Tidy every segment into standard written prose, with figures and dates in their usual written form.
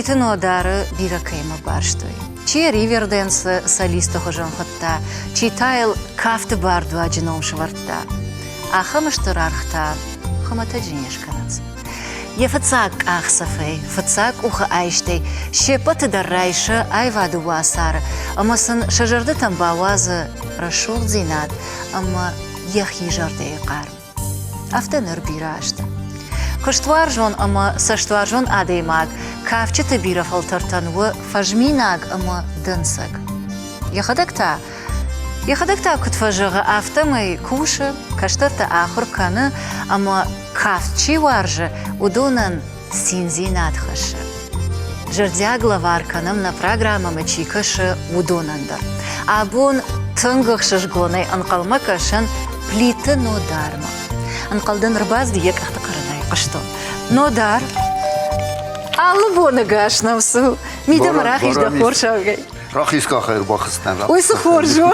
плитно дары биракейма барштой. Чи риверденс солисто хожан хатта, чи тайл кафты барду аджином шварта. А хамаштарархта, хаматаджинеш канац. Ефацак ахсафей, фацак уха айштей, щепаты даррайша айваду васара, амасын шажарды тамбавазы рашул зинат, ама ехи жарды иқар. Автоныр бирашта. Кыштвар жон ама саштвар жон адеймаг, кафчыты бира фалтартанвы фажминаг ама дынсаг. Ехадакта кутфажыға автомай куши, каштарта ахыр каны, ама кафчи варжы удунан синзинат хашы. Жырдягла варканым на программамы чикашы удунандар. Абун тынгық шышгонай анқалма кашын плиты нодарма. Анқалдан рбаз диек ахты қарынай қышты. Нодар, алы боны гашнавсу, мидам рахиш да хоршавгай. Рахиска хайр бахыстан. Ойсы хоржу.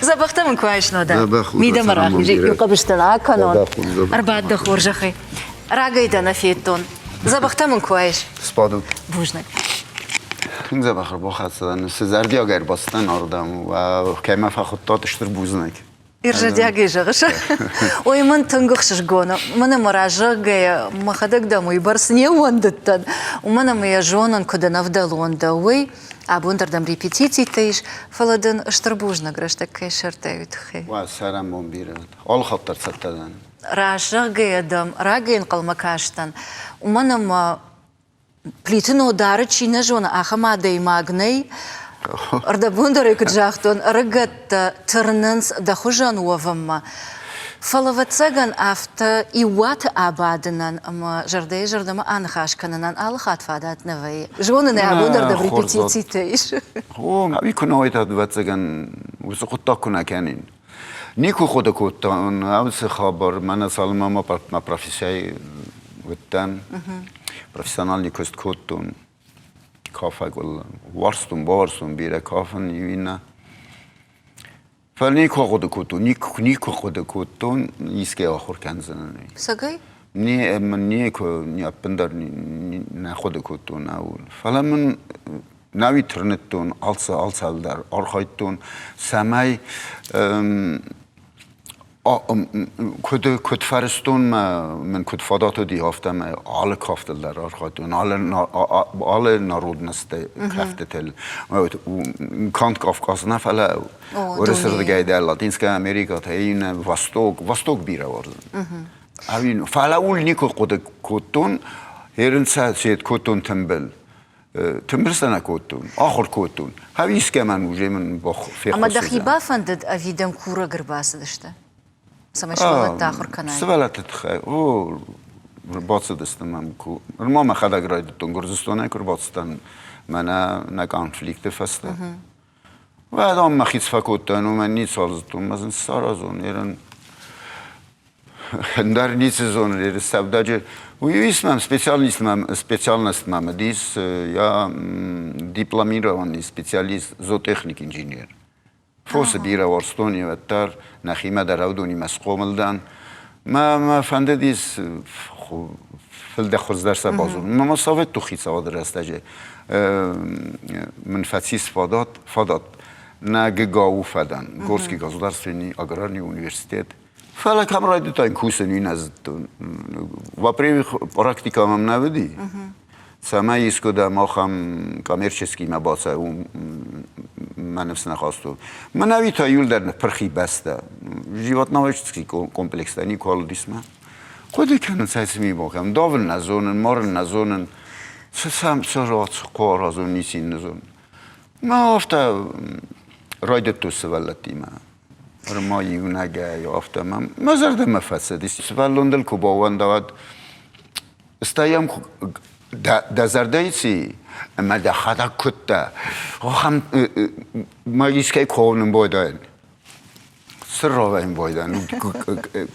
Забахтамын куайш нодар. Мидам рахиш, юқабыштала канон. Арбад да хоржахай. Рагайда на фейтон. Забахтамын куайш. Спаду. Бужнак. Хинза бахыр бахастан. Сезардия гайр бастан ардам. Ва кайма фахуттатыштыр бузнак. Иржадягай жағыш. Оймын тұңғық шышгоны. Мұны мұражығай махадық дамы барсыне ондыттан. Уманы мұя жонын күдін авдал онда ой. Абундардан репетиций тейш. Фаладын ұштырбужна граштак кай шартай үтхай. Ва сарам бом бирет. Ал хаттар саттадан. Рашығай адам, рагайын қалмакаштан. Уманы мұ плитін удары чина жона ахамадай магнай. Арда бундаре куджахтон рыгатта тырнынс да хужан уавамма. Фалаватсаган афта иуат абадынан, ама жардей жардама анхашкананан алхат фадат навай. Жонын абундар да в репетиции тейш. О, аби куна айтад ватсаган усы кутта куна канин. Нику хода куттан, авсы хабар, мана салмама профессияй ваттан, профессиональный кост куттун. Kaffe gol varstum bire kaffen yine. Fani koğdu kutu, ni koğdu kutu, iske ahur kenzene. Sagay? Ni yapındar ne koğdu kutu ne ol. Falan navi tırnettun, alsaldar, arkayttun, samay کد فرستون من کد فداتو دی هفتم آل کافت در آرخاتون آل نارود نسته کافت تل کانت کافکاس نفله ورسر دیگه در لاتینسک امریکا تا این وستوک بیره وردن. اوین فعلا اول نیکو قد کتون هرن سید کتون تنبل سنه کتون آخر کتون هاویس که من وجه من با فیخ اما دخیبا فندد اویدم کورا گرباس داشته؟ سماشلوات تاخر کنای. سوالات تخای. او رباط دستم کو. ما خدا گرایدتون گرزستانه کرباطستان من نه کانفلیکت فسته. و آدم مخیط فکوتن و من نیت سازتون مثلا سارازون ایران در نیت زون ایر سبداج و اسمم سپیشالیست دیس یا دیپلمیرانی سپیشالیست زوتechnik انجینیر. فوس بیره ورستونی و تر نخیمه در اودونی مسقوملدن ما فنددیس فلده خوز درس بازون ما مساوت تو خیت سواد رستجه من فتیس فادات نه گاو فدن گورسکی گازودارستوی اگرانی اونیورسیتت فعلا کم راید تا این کوسنی نزدتون و پری پراکتیکا هم نبودی سامای اسکودا ما خم کامرچسکی مباسه و من نفس نخواستم. من نوی تایول در پرخی بسته. جیوات نوشتی کمپلکس دانی کال دیسم. خودی کنن سعی می‌باکم. داول نزونن، مار نزونن. سام سرات قوار ازون نیسین نزون. ما افته راید تو سوالتی ما. رمایی اونجا یا افته ما زرد مفسدی. سوالندل کوباوان داد. استایم دزردایسی مده خدا کته هم ما ایسکای کهونم بودن سر را این بودن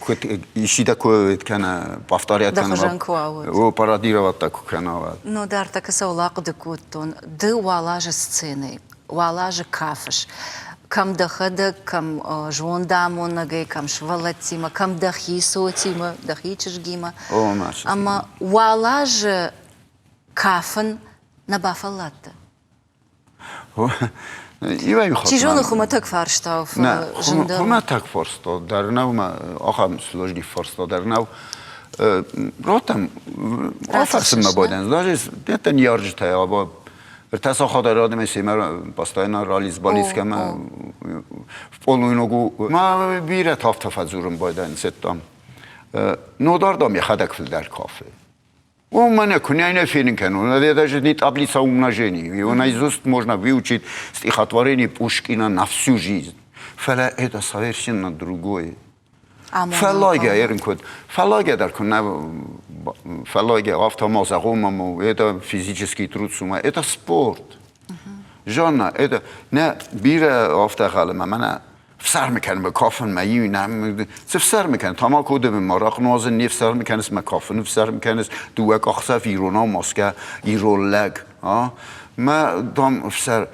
کت ایشیده کوت کنه بافتاریت کنه و پارادی را وقت کنه ну дар так саулак декутон ды валаже сцены валаже кафеш кам дахада кам жондамонагай кам швалатима кам дахи сотима дахи чижгима ама валаже кафен نبافلات ایوای خود چیجون خمتک فرشتاف نه جندر خما تک فرستا در نو ما آخام سلوجنی فرستا در نو راتم آفرسم ما بودن داشت دیتن یارج تای آبا ارتسا خود راده میسی ما پاستاینا رالیز بالیز که ما فولوینوگو ما بیره تافت فزورم بودن ستم نودار دام یخدک فل در کافه У меня куняйна финкену, это даже не таблица умножений. Его наизусть можно выучить стихотворение Пушкина на всю жизнь. Фала это совершенно другое. Фаллагия, еринкот. Фаллагия дар кун, фаллагия автомозагумаму, это физический труд сума, это спорт. Жанна, это не бира автогалма, мана فسر میکنه به کافن میونم فسر میکنه تمام کوده به مراق نازن نیف فسر میکنه اسم کافن فسر میکنه دو اخصاف ایرونا ماسکه ایرولگ ما دام فسر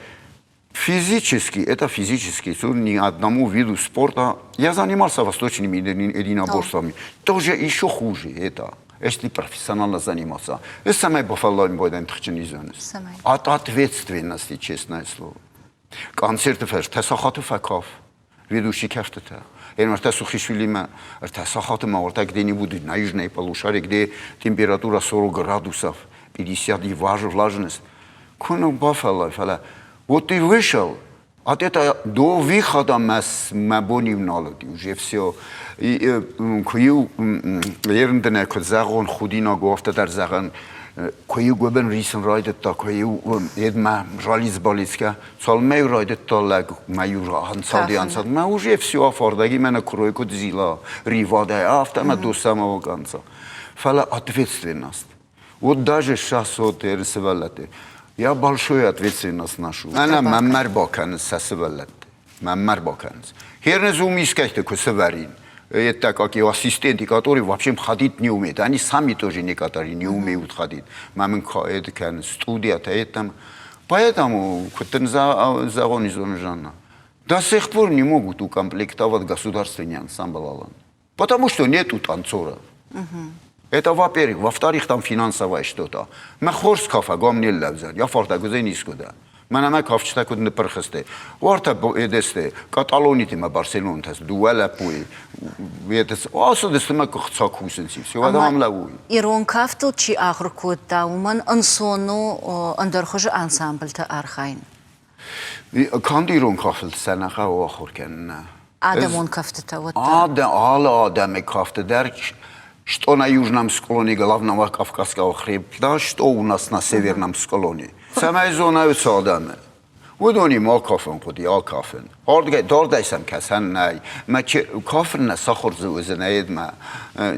физически это физически что ни одному виду спорта я занимался восточными единоборствами тоже еще хуже это если профессионально заниматься это самое бафаллами будет тхчнизон от ответственности честное слово концерты феш тасахату факов ведущий кафтата. Ермарта Сухишвили артасахат маортак где не будет на южной полушарии, где температура 40 градусов, 50 и влажность. Куну бафала, фала. Вот ты вышел, от этого до выхода мы будем налоги, уже все. И кою ерндене козагон худина гофта дар заган кою гобен рисен райдет та кою едма жализ балиска салмей райдет та лаг маюра ансади ансад ما уже все офордаги мене кройку дзила ривада автома до самого конца фала ответственность вот даже сейчас вот рисовалате я большую ответственность ношу она маммар бакан сасвалат маммар бакан хернез умискайте косварин это как и ассистенты, которые вообще ходить не умеют. Они сами тоже некоторые не умеют ходить. Мамин это как студия-то это. Поэтому кто-то загонизован. До сих пор не могут укомплектовать государственный ансамбль. Потому что нету танцора. Это во-первых. Во-вторых, там финансовое что-то. Мы хорскафа гомнили взять. Я фортагузе не скуда. Манама кафчта куд непрхсте. Варта эдесте Каталониите ма Барселонтас дуэла пуи. Ветес осодесте ма кхцакусенси. Всё адамла уи. Ирон кафтл чи ахркот тауман ансону андерхож ансамбльта архайн. Канди ирон кафтл санаха ахркен. Адамон кафтта вот. Адам кафтта дар что на южном склоне главного Кавказского хребта, что у нас на северном склоне. Самая зона Уданы. Удони ма кафен куди а кафен. Дордайсам касан най. Ма кафен на сахар завозенает ма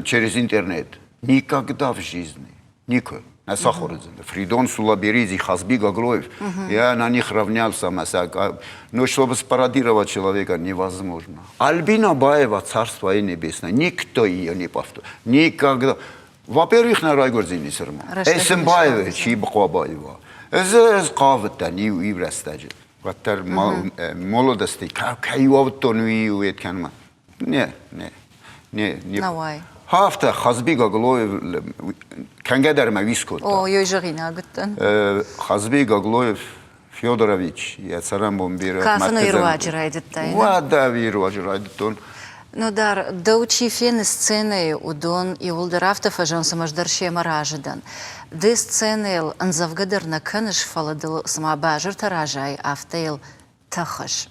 через интернет. Никогда в жизни. Никогда. На сахар. Фридон Сулаберидзе, Хазби Гаглоев. Я на них равнялся. Но чтобы спародировать человека невозможно. Альбина Баева, царство небесное. Никто ее не повторит. Никогда. Во-первых, на Райгорзине сырма. Эсэмбаева, Чибхуабаева. Это قاعدة نيو يبرستاج. وتر молодости, كيو أوتونيو يتكلم. не. Навай. هافته خزبي غلوي كان قدر ما ويسكوت. О, يجرينا قلتن. خزبي غلوي فيودوروفيتش يا سلام بومبير. Кафену ирвач райдеттайна. ودا вирвач райдеттон. Ну дар доучи фен сцены удон и улдарафта фажон самаждарше мараждан. Ды сценел анзавгадер на каныш фаладыл самабажыр таражай афтейл тахаш.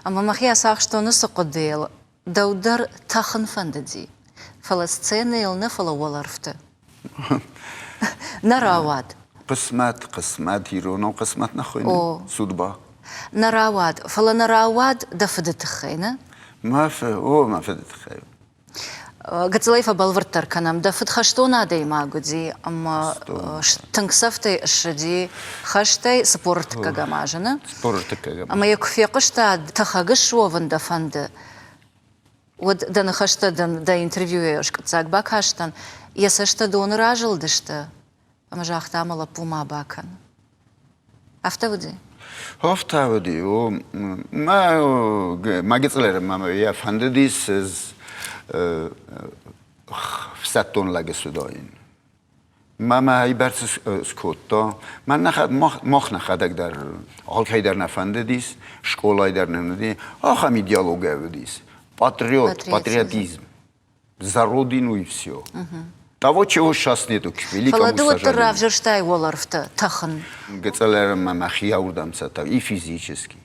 Ама махия сах что нусоқодел даудар тахан фандади. Фала сценел на фала валарфта. Наравад. قسمت هيرونو قسمت نخوين судьба. Наравад. Фала наравад да фадатхайна. ما فدت Гацелайфа балвартар канам да фатха что надо и магуди ама штангсафты шади хаштай спорт кагамажана спорт кагамажана ама якфеқышта тахагышвован да фанды вот да нахашта да интервьюеш кацак бакаштан ясашта дон ражылдышты ама жахта амала пума бакан автавуди автавуди магицлер мама я фандидис فستون لگه سوداین Mama Heiberts Scotta, man mach nachadek dar halkay dar nafandedis, школай dar nemdi, ахам идеология патриот, патриотизм, за родину и все. Того, чего сейчас нету, к великому Фаладуат сожалению. равжерштай воларфта тахн. Гецалерам махияурдамца, и физически,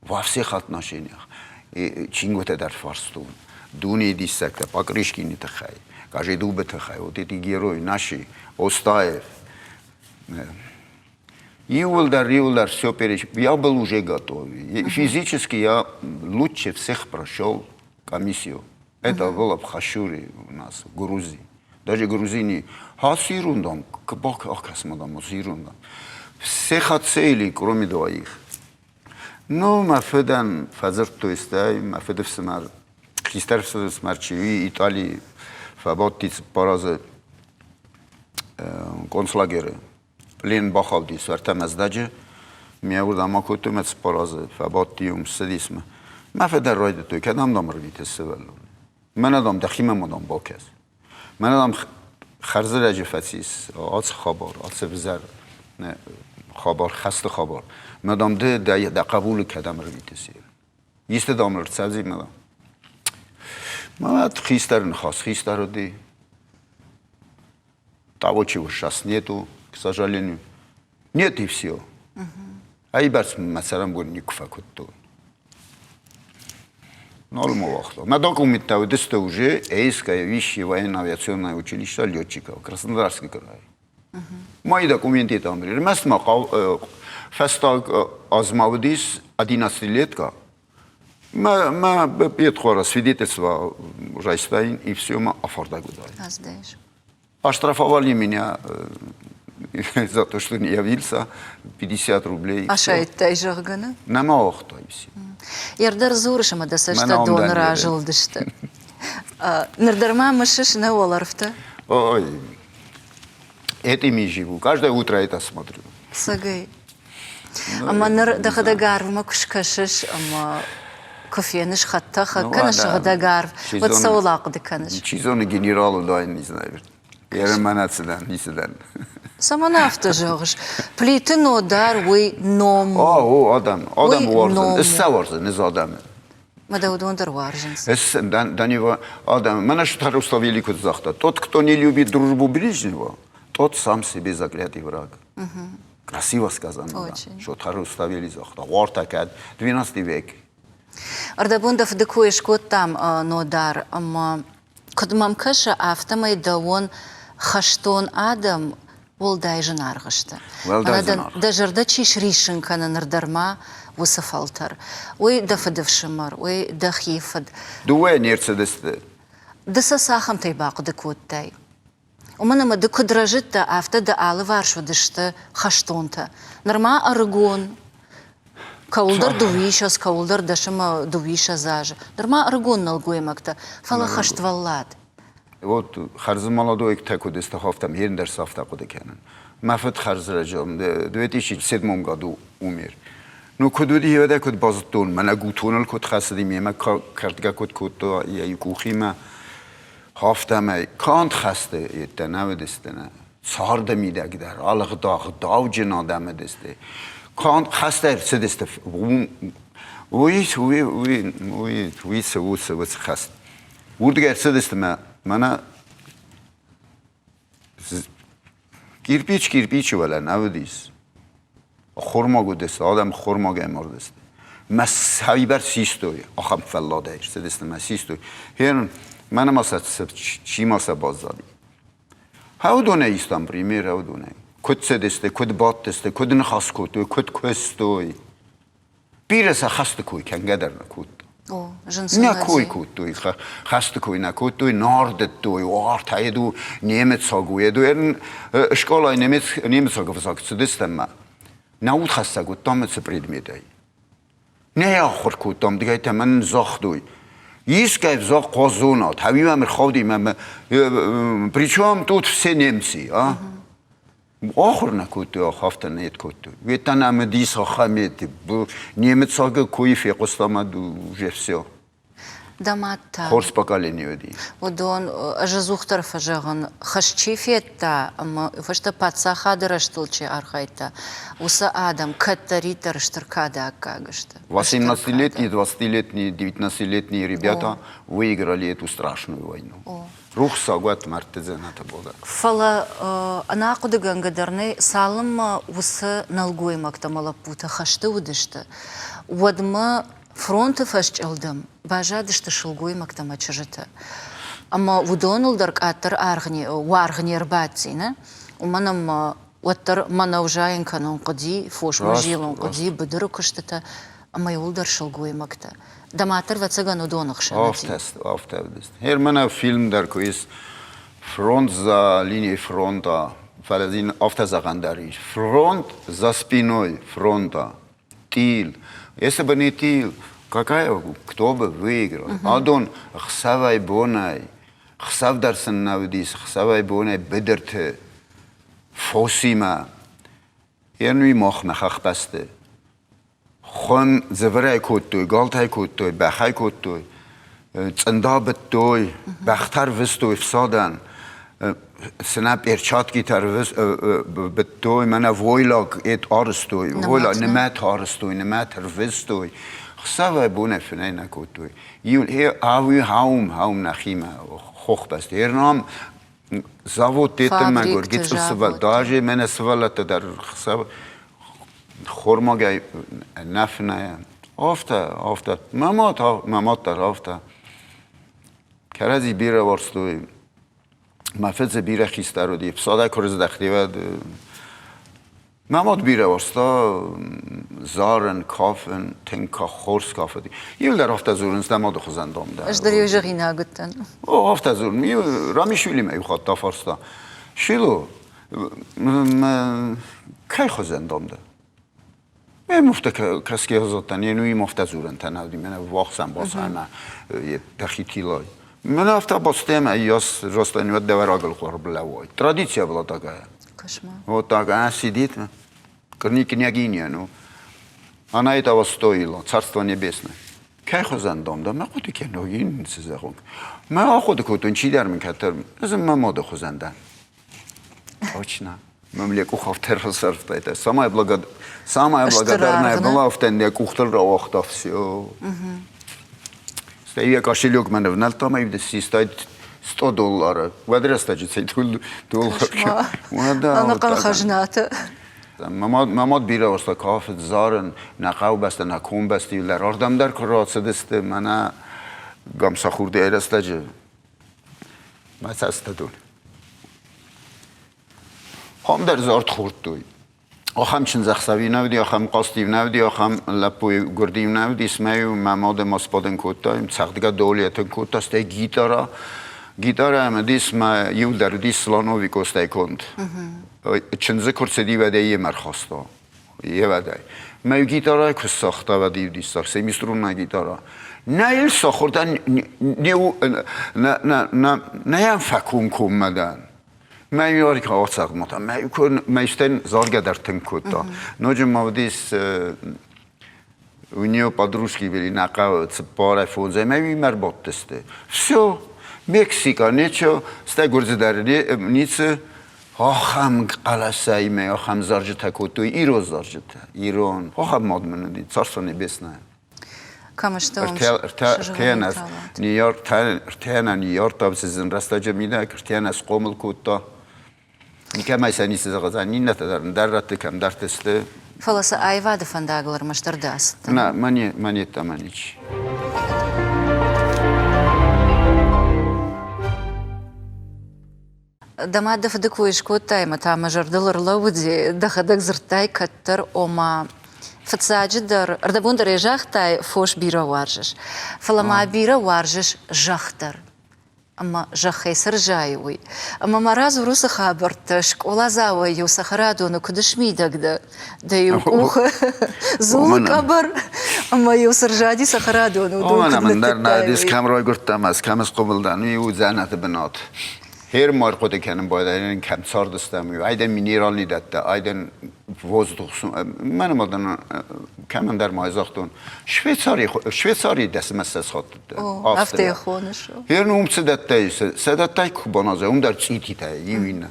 во всех отношениях. И чинготе дар фарстун, дуни диссекта, покрышкини тахай, каждый дубе тахай, вот эти герои наши, Остаев. Иволдар, все перечислил. Я был уже готов. И физически я лучше всех прошел комиссию. Это было в Хашуре у нас, в Грузии. Даже грузины, хасирундам, кбак ахасмадам, хасирундам. Всех отсеяли, кроме двоих. Ну, мафедан фазер тоистай, мафедев смар, хистерфсер смарчеви, Италии, фаботиц паразе, концлагеры. Плен бахалдис, вертамаздаже, миавурда макутумец паразе, фаботиум седисма. Мафедан ройде той, кадам дам рвите севелу. من آدم دخیم مدام باکس من آدم خرز رجفتیس آت خبر آت بزر خبر خست خبر مدام ده قبول کدام رو میتسیر یست دام رو تسازی مدام مدام خیستر نخواست خیستر رو دی того чего сейчас нету к сожалению нет и все айбарс масарам гон никфакутто Нормально. На документе удастся уже Эйское высшее военно-авиационное училище летчиков, Краснодарский край. Мои документы там были. Место фестак Азмаудис 11-летка. Мы пятхора свидетельства Райстайн и все мы оформили. Оштрафовали меня за то, что не явился, 50 рублей. А что это жагана? На махто и все. Ярдар зуршама да сашта донора жылдышты. Нырдарма мышыш на оларфта? Ой, этими живу. Каждое утро это смотрю. Сагай. Ама ныр дахадагарв макушкашыш, ама кофеныш хаттаха, каныш хадагарв. Вот саулак дыканыш. Чизоны генералу дай, не знаю. Ярманацыдан, нисыдан. Самонавта жоғыш. Плейтін одар, ой, ному. О, адам варзын. Ісса варзын, из адамы. Мадаудандар варжынс. До него адам. Меня что-то установили куда захта. Тот, кто не любит дружбу ближнего, тот сам себе заклятый враг. Красиво сказано. Очень. Что-то установили захта. Вартакад, 12 век. Ардабундов декуеш кот там нодар, ама кодмам каша автомай даон хаштон адам волдай жынарғышты. Дажырда чиш ришынканы нырдарма высыфалтар. Ой дафыдывшымар, ой дахифыд. Дуэ нерцедесті. Дыса сахам тайбақы декуттай. Уманама декудражытта авто да алы варшвадышты хаштонта. Нырма арыгон. Каулдар дувишас, каулдар дашыма дувиша зажы. Нырма арыгон налгуемакта. Фала хаштваллад. Вот харзы молодой так вот истахавтам ерндер сафта куда кенен. Мафет харзраджам в 2007 году умер. Ну куда диеда куда базтон, мана гутонал куда хасди мема картга куда я юкухима хафтам кант хасте это наведестена. Сарда мидагдар, алг дав джина дамедесте. Кант хасте седесте. Уи севуц хаст. Урдгер седесте Mana kirpiç valla navdis. Xorma godes, adam xorma gemordest. Mas hayber sistoy, axam fallada ist, das ist mas sistoy. Hier, mana masat çi masa bazali. How do ne istam primer, how do ne? Kod sedeste, kod batteste, kod nxas kotoy, kod kostoy. Piresa xast koy, kan gadar nakot. Някой кутуй, хастукуй на кутуй, нордетуй, вартайду, немецогуеду, школа немецогов закцудистема. Наут хастагу, там это предметай. Не ахор кутам, дигайте мен захдуй. Искай зах казунат, хавимам ходим, причем тут все немцы, а? Ахор на кутуй, ахафта нет кутуй. Ведь она медиса хамети, немецога куифе костамаду уже все. دماتا خورسپاکالینی ودی ودون أجزوختر فجاغن خشيفيتا أما فشتا باتسا خادرشتلشي أرخيتا وسا آدم كتري ترشتر كادا кагашта. 18-летние, 20-летние, 19-летние ребята выиграли эту страшную войну. Рухса гуат мартезената бода. Фала أنا أقول جنقدرني سالم وسا نلقوي مكتمل بوتا خشتا ودشتا ودما فرونت فشج ألدم باجادش تشلقوي مكتما تشجتا أما ودونل درك أتر وارغني رباتينا ومنم وتر منا وجاين كانوا قدي فوش مجيلون قدي بدركشتتا أما يولدر شلقوي مكتا دماتر وتسجنوا دونخ شنتي. Автест. Hier mana film der quiz front za linie fronta فلزين автозагандari. Front за спиной фронта. Тил. Если бы не тил, кто бы выиграл? Адон хсавай бонай. Хсав дарсан навдис, хсавай бонай бедерте. Фосима. Ернуй мохме хахбасте. خون زورای کوتوی، گالتای کوتوی، بخای کوتوی، چندابتوی، بختر وستوی فسادن، سناب ارچات کی ترویس بتوی من ویلاگ ات آرستوی، ویلا نمت آرستوی، نمت روستوی، خسوای بونه فنای نکوتوی. یون هی آوی هاوم نخیمه خوخ بست. هرنام زاوت دیتم من گرگیت سوال داجی من سوالات در خسو خورماگای نفنه آفته مامات در آفته کرازی بیره ورستوی مفز بیره خیسته رو دی فساده کرز دختی ود مامات بیره ورستا زارن کافن تنکا خورس کافه دی یل در آفته زورنز دماد خوزندام ده اش داری وجهی نگوتن آفته زورن رامی شویلی می خواهد تا فرستا شیلو کی خوزندام ده مفته کسی هزارتن یه نوعی مفته زورن تنهایی من واقعا باز همه یه تخیتی لای من افته باستم ایاس راستانیوت دور آگل خور بلوای ترادیسیا بلا تاگه کشما و تاگه سیدیت کرنی کنیگینی نو آنای تا وستویلا царство небесное کی خوزندام دام من خودی که نوعین سیزه خون من خود کتون چی در میکتر از من ماده خوزندن آچ نه مملكة خافتر صرفتها самая благодарная была в тенде кухтер охта все стоит кошелек мене внал там и здесь стоит $100 квадрастач $100 أنا قال خجنات ماماد بیره واسه کافت زارن نقاو بسته نکون بسته یلر آردم در کرات سدسته منه گامسا خورده ایرستاج مسست دون هم در زارت خورد توی آخام چند زخسوی نودی آخام قاستیو نودی آخام لپوی گردیو نودی اسمیو مماد ماسپادن کوتایم سختگاه دولیتن کوتاست گیتار هم دیس ما یول در دیس سلانوی کوستای کند چند زکرسدی وده یه مرخاستا یه وده ما یو گیتارای کس ساخته و دیو دیستار سیمیسترون نه گیتارا نه ایل ساخوردن نه یم فکون کم مدن ما یاری که آوت ساخت مطمئن ما یکن میشتن زارگه در تنکوتا نوجم مودیس ونیو پادروشکی بلی نقاو پاره فونزه ما یی مربوط دسته все مکسیکا نیچو ستا گرزه در نیچ آخام قلاسایی می آخام زارجه تکوتوی ایرو زارجه تا ایران آخام مادمنه دی царство небесное ارتیان نیار تا بسیزن رستاجه میده ارتیان از قومل کوتا نیکه میسانی سیزه غزانی نتدارن در رت کم در تسته فلسه ایواده فنداغلر مشتر داست نه منی تمانیچ دما دفدك ويشكوتاي متى مجردلر لودي دخدك زرتاي كتر وما فتساجدر ردبوندر يجاختاي فوش بيرا وارجش فلما بيرا وارجش جاختر اما جاخي سرجايوي اما مرаз روس خابرتش ولا زاوي يوسخرادو نو كدش ميدك ده يوخ زول كبر اما يوسرجادي سخرادو نو انا من در نادیس کم رای گرفتم از کم از قبل دنوی و زنت بنات Her markada kendim boydan kem sardıstamıyor. Aydan mineralni datta, aydan vozduksun. Benim adına kemen der mayzaktun. Şveysari desmezse sattı. Haftaya konuşu. Her numse dattaysa, sedattay kubanazı, der çititay, yivina.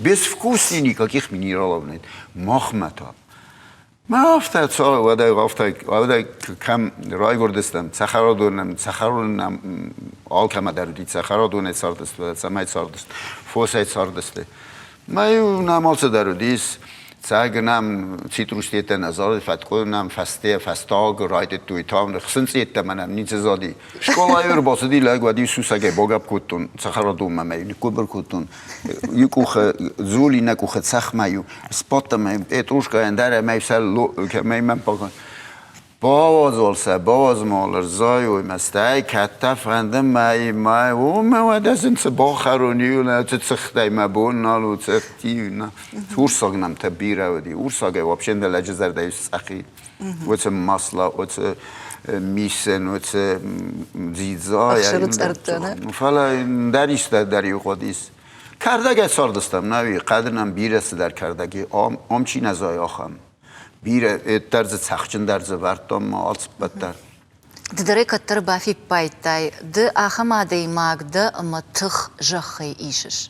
Без вкуса никаких минералов нет. Махмата. من هفته سال وده کم رای گردستم سخرادونم آل کم دارید سخرادونه سردست و سمای سردست فوسای سردسته ما یو نمالس داردیس سعگنم سیتروس دیتن ازار فتکونم فستاگ رایت توی تام خسنس دیتم منم نیچ زادی شکلای رو باسدی لگ ودی سوسگه باگاب کتون سخرادون ممی کوبر کتون یکوخ زولی نکوخ سخمیو سپاتم اتروشکا اندر میسل که من پاکن باز olsa باز مالر زایوی مستای کتا فندم مای و ما دستن باخرونی و تسختی مبون نالو تسختی نه ورساگنم تبیره ودی ورساگه وابشن دلجه زرده سخی و چه مسلا و چه میسن و چه زیزای اخشرت ارتنه فلا دریست دری خودیست کردگه ساردستم نوی قدرنم بیرست در کردگی آمچی نزای آخم بیره درز سخچن درز وردم ما آلس بدتر ددره کتر بافی پایتای د آخما دی ماگ د اما تخ جخی ایشش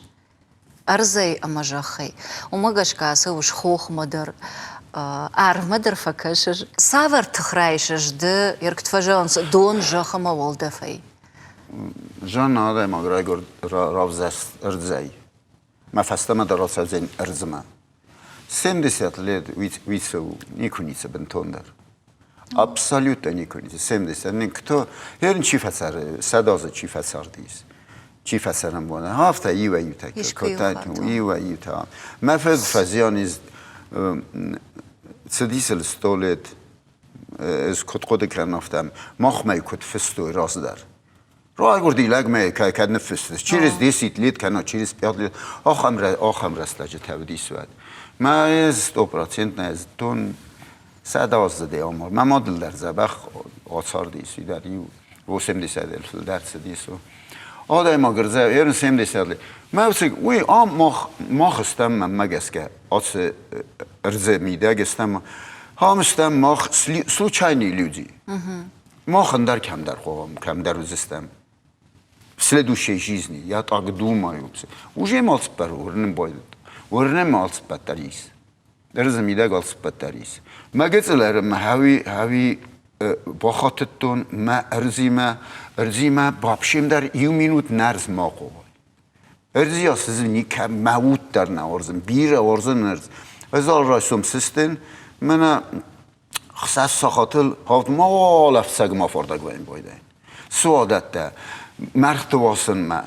ارزی اما جخی وما گشکاسه وش خوخ مدر عرف مدر فکشش ساور تخرایشش د یرکت فجانس دون جخما والدفی جان آده ما گرای راوزست ارزی ما فستم در راسازین ارزمه 70 лет висел никуница бентондер. Абсолютно никуница. 70. Никто. Ерн чифасар. Садаза чифасар дис. Чифасарам бона. Хафта ива юта. Ива юта. Мафед фазианиз цедисел 100 лет از کد کردم مخمه کد فستو راز در راه گردی لگمه که کدن فستش چیرز دیسیت لید کنه چیرز پیاد لید آخم رستلجه تودی سواد ما از 2% نه از تون 112 آمار ما مدل در زبخ آثار دیسی در یو 80 درس دیسو آدای ما گرزه ایرن 70 ما بسیگ وی ما خستم من مگس که آس ارزه میده گستم همستم ما случайные люди ما хандар кем дар ховам кем дар узистам в следующей жизни я так думаю уже малс пар урнем бойд урнем малс патарис درزمیده گالس پتریس مگذلرم هاوی با خاطرتون ما ارزیما بابشیم در یو مینوت نرز ما قوی ارزیا سیزنی که موت در نوارزم بیر آورزن نرز ازال رایسوم سیستن من خصاص ساخاتل هاوت ما لفظگ ما فردگ باید بایده سوادت ده مرخت واسن ما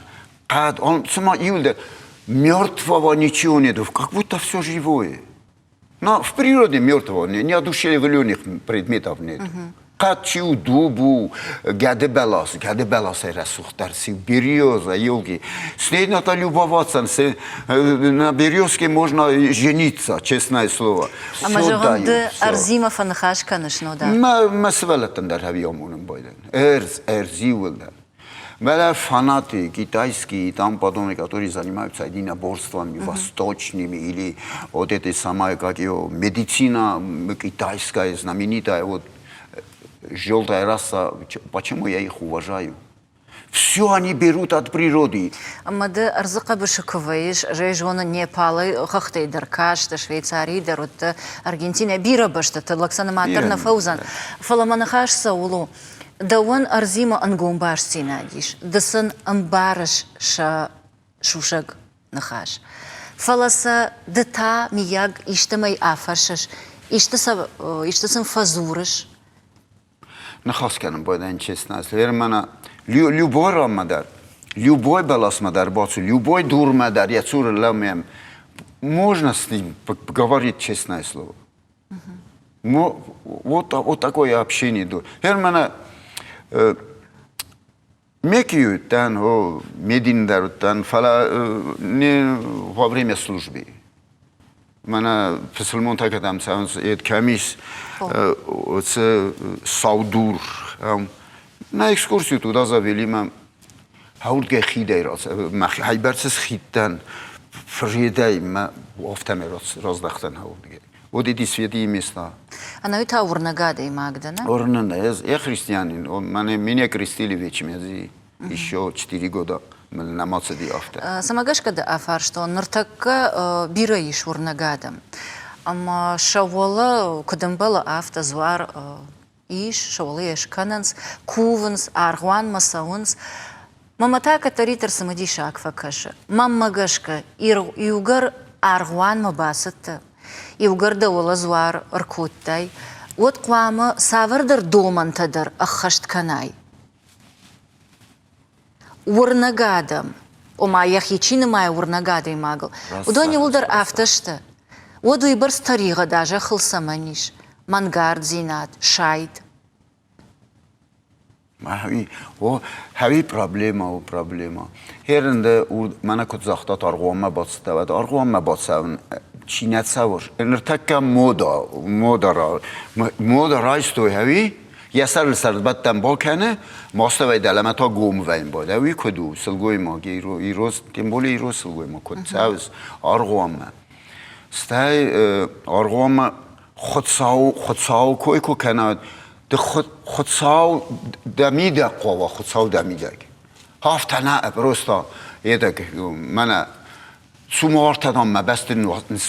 قد آن سما ایول ده мертвого ничего нету, как будто все живое. Но в природе мертвого, неодушевленных предметов нету. Качу, дубу, гадебелас рассухтарси, береза, елки. С ней надо любоваться, на березке можно жениться, честное слово. А мы же гонды арзима фанхаш конечно, да? ما سوالتن در هویامونم باید. ارزیول در. Были фанаты китайские и там подобные, которые занимаются единоборствами восточными или вот этой самой, как ее, медицина китайская, знаменитая, вот желтая раса, почему я их уважаю? Все они берут от природы. Амады арзыка бышыковайш, жайжоны Непалы, хахтай даркаш, да Швейцарии, да вот Аргентина, бира башта, та Лаксана Матерна Фаузан. Фаламанахаш саулу. Да он арзима ангумбаш синадиш, да сын амбараш шушаг нахаш. Фаласа да та мияг иштамай афаршаш, иштасам фазураш. Нахас канам байдан честно. Вермана любой рамадар, любой баласмадар бацу, любой дурмадар, я цур ламем, можно с ним поговорить честное слово. Вот такое общение. Вермана Мекию тан, Мединдар тан, фала не во время службы. Мана фесалмон так там саунс ед камис, Саудур. На экскурсию туда завели мы. هاول خیده راست هی برسس خیدن فریده ما افتم راست دختن هاول دیگه و دیدی سویدی میستا أنا تا ورنقادة ماقدنا орнана я христианин мане меня крестили вече мези еще 4 года намаз диафта سماقاش كده أفار что نرتك بيريش ورنقادة أما شوالا كدنبالا أفتا زوار إيش شوالا إيش كاننس كوفنس أرغوان مساونس مامتا كتريتر سمدي شاك فكاش ماما قاشكا يوغر أرغوان مباسط يوغر دولا زوار ركوتاي وتقوام سافردر دومن تدر أخشت كناي ورنقادم وما يخيچين ما ورنقادي ماغل ودوني ولدر أفتشت ودو يبرس طريقة داجة خلصة منيش منقارد زينات شايد هاوی پرابلما هرنده من کد زخطات ارغوام باتسته و ارغوام باتسون چینت سوار نرتکه مودا رایستوی هاوی یه سر بدتن با کنه ماستوی دلمتا گوم وین باید هاوی کدو سلگوی ما ایروز تیمبولی ایروز سلگوی ما کد سوز ارغوام ستای ارغوام خودساو کوی کو کنه ده خودساو دمیده قوا خودساو دمیده هفته نه برستا یه که من سومارتدام مبست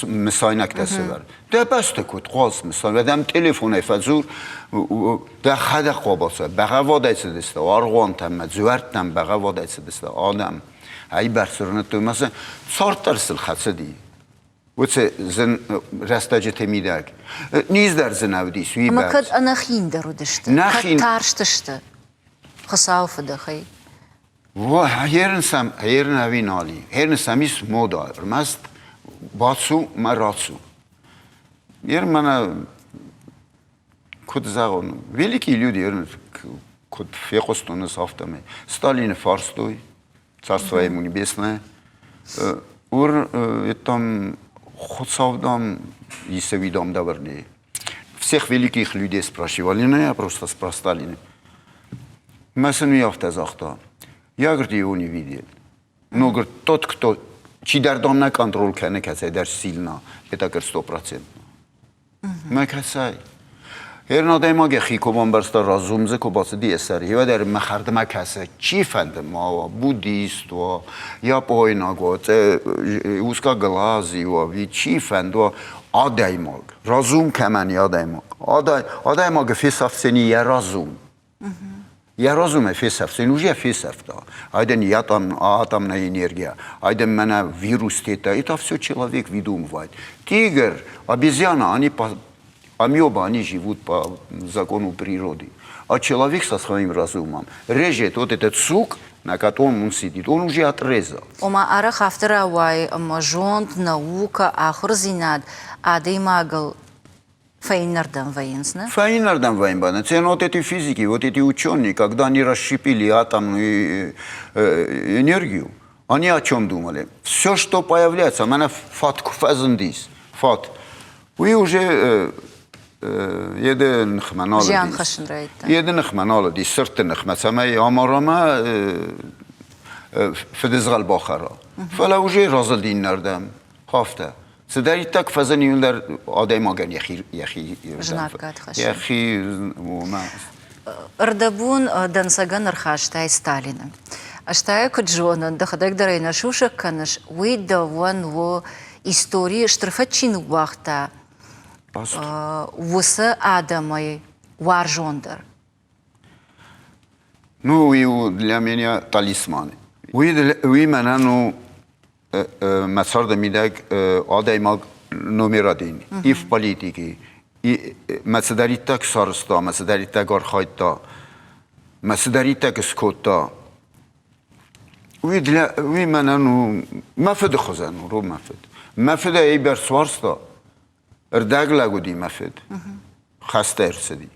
مساینک دسته بر ده بست کد قاس مساین و دم تلفونه فزور ده خد قواسه بقا وادایسه دسته آرغوان تم زورتم بقا وادایسه دسته آدم ای برسرانت دو مثلا سارت ترسل خدسه دی وچه زن رستاجه تمیدک نیز در زن اودی سوی أما برد كد أنا خين درو دشت نخين. كد تارشتشت خصاوف دخي و هیرن اوی نالی هیرن سمیس مودا مست باتسو مراتسو هیرن من کد زغون великие люди هیرن کد фекостуны сафтаме Сталин фарстуй царство ему небесное ур там худсавдам исевидам даварни всех великих людей спрашивали но я просто про Сталина مثلا یافته زاختا یا گرتی اونی ویدیل نو گرت تот кто چی در دام نکنترل کنه کسی در سیلنا بتا کرد 100% ما کسی هر نادای ما گخی کبان برستا رازومزه کباس دی اسری و در مخرد ما کسی چی فند ما بودیست و یا پاینا گوت اوسکا گلازی و وی چی فند و آدای ماگ رازوم کمانی آدای ماگ آدای ماگ فیصف سنی یا رازوم Я разумею фесов, сын уже фесов, да. Айден я там атомная энергия, айден меня вирус это все человек выдумывает. Тигр, обезьяна, амеба, они живут по закону природы. А человек со своим разумом режет вот этот сук, на котором он сидит, он уже отрезал. وما أرى خافتر واي أما جونت نаука آخر زيناد عادي ماغل Фейнерден воинсна. Фейнерден воинбана. Это вот эти физики, вот эти ученые, когда они расщепили атомную энергию, они о чем думали? Все, что появляется, она фат куфазендис, фат. Вы уже jeden хманала Жан дис. хашнрайта. Jeden хманала дис, сертен хмасама ямарама федезгал бахара. فلا уже разодин нардам, хафта. سداری تک فضانی اون در آدای ماگن یخی جناکات خشن یخی وما اردبون دنسگن رخاشتای ستالین اشتای کجون دخدک دراینا شوشک کنش وید وان و історії штрафачин وقتا وسه آدمای وارجوندر ну и для меня талисман вы меня ну مسار میدک آدای ما نمیرادین ایف پلیتیکی مسداری تک سارستا مسداری تک آرخایتا مسداری تک سکوتا وی منانو مفد خوزنو رو مفد ای بر سوارستا اردگ لگو دی مفد خسته ارسدی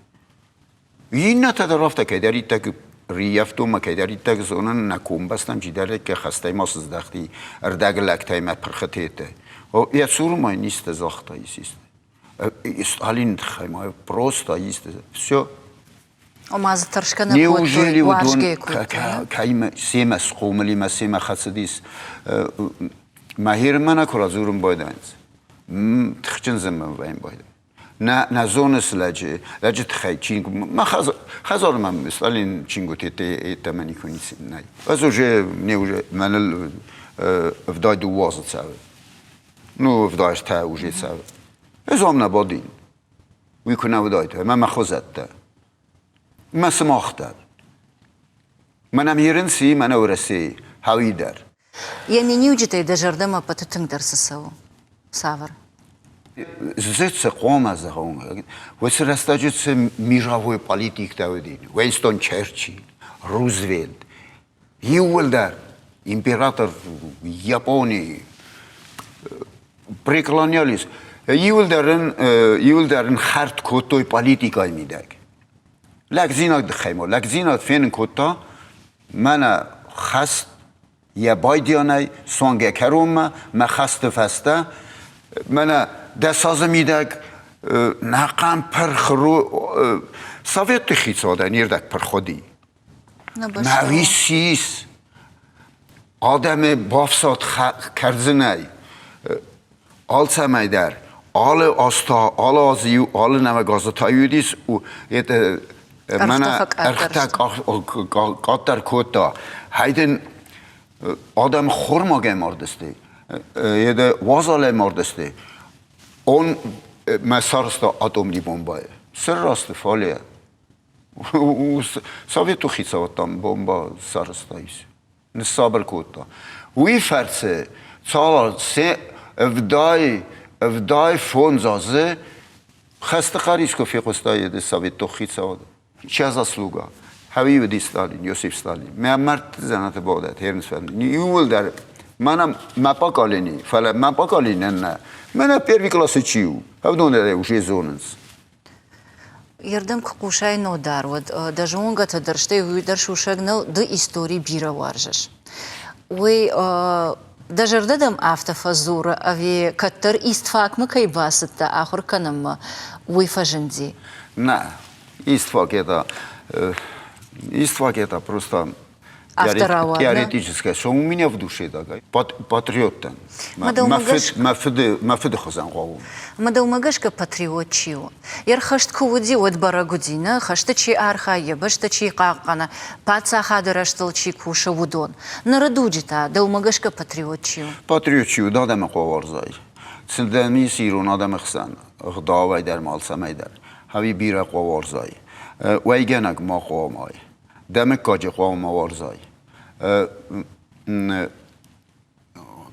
این نتدرافتا که داری تک ریافتو ما که داری تک زونن نکوم بستم چی داره که خسته ما سزدختی اردگ لگتای ما پرختیته و یه سورو ما نیست زاخته ایست استالین خیلی ما پروستا ایست все وما ترشكنا неужели вот он واجه кайма сема схомали ма сема хацдис маҳирмана куразурум бойданс тхчин зам вайн бойд на зонас лаже тхай чинг ма хазар мам сталин чингу тете тамани кунис най аз уже не уже манал вдай ду воз цав ну вдай ста уже цав ezom na bodin we kuna vdayt ma khozat ما سماختر منم هیرنسی من اورسی هایی در يعني نيوجد دجردما بتتنگ درس سو ساور زد سقوم از هون و سرستاجت س میراوی پالیتیک داودین وینستون چرچیل روزولت یول در امپراتور یابانی پریکلانیالیس یول درن خرد کوتوی پالیتیکای میدک لگزینات خیمه لگزینات فین کوتا من خست یا بایدیانه سونگه کروم من خست فسته من دستاز میدک نقم پرخرو سویت خیصاده نیردک پرخودی نویسیس آدم بافسات کرزنه آلسمه در آل آستا آل آزیو آل نمگازتایودیس و من ارتک قطر کوتا هایدن آدم خورماگه مردسته یه وازاله مردسته اون مسارستا اتمی بمبای سر راست فالیه سویتو خیصاوتام بمبا سرستایش نصابر کوتا وی فرسه سال سه افدای فونزازه خسته قریش که فیقستایی ده سویتو خیصاوت چه از اصلوگا حبیب دی ستالین یوسف ستالین مرد زنات بودت هرنس فهم یول در منم مپاکالینی فعلا مپاکالینه نه من پیروی کلاس چیو هفدون داره اوشی زوننس يردم كقوشاي نو دارود دجونغا تدرشتي وي درشوشغنل د истории бира варжаш وي دجرددم افت فزور اوي كتر استفاق مكاي باستا اخر كنم وي فجندي نه استفاق это просто теоретическое, что у меня в душе такая. Патриот. Мафеды хозан гаву. Мадалмагашка патриот чио. Яр хашт кувуди от барагудина, хашта чи архае, башта чи какана, паца хадыраштыл чи куша вудон. Нарадуджита, далмагашка патриот чио. Патриот чио, дадам қаварзай. Силдами сирон адам хсан. غداوی در مال سمیدر. همی بیره قوارزای. ویگنگ ما قوامای. دم کاج قوام وارزای.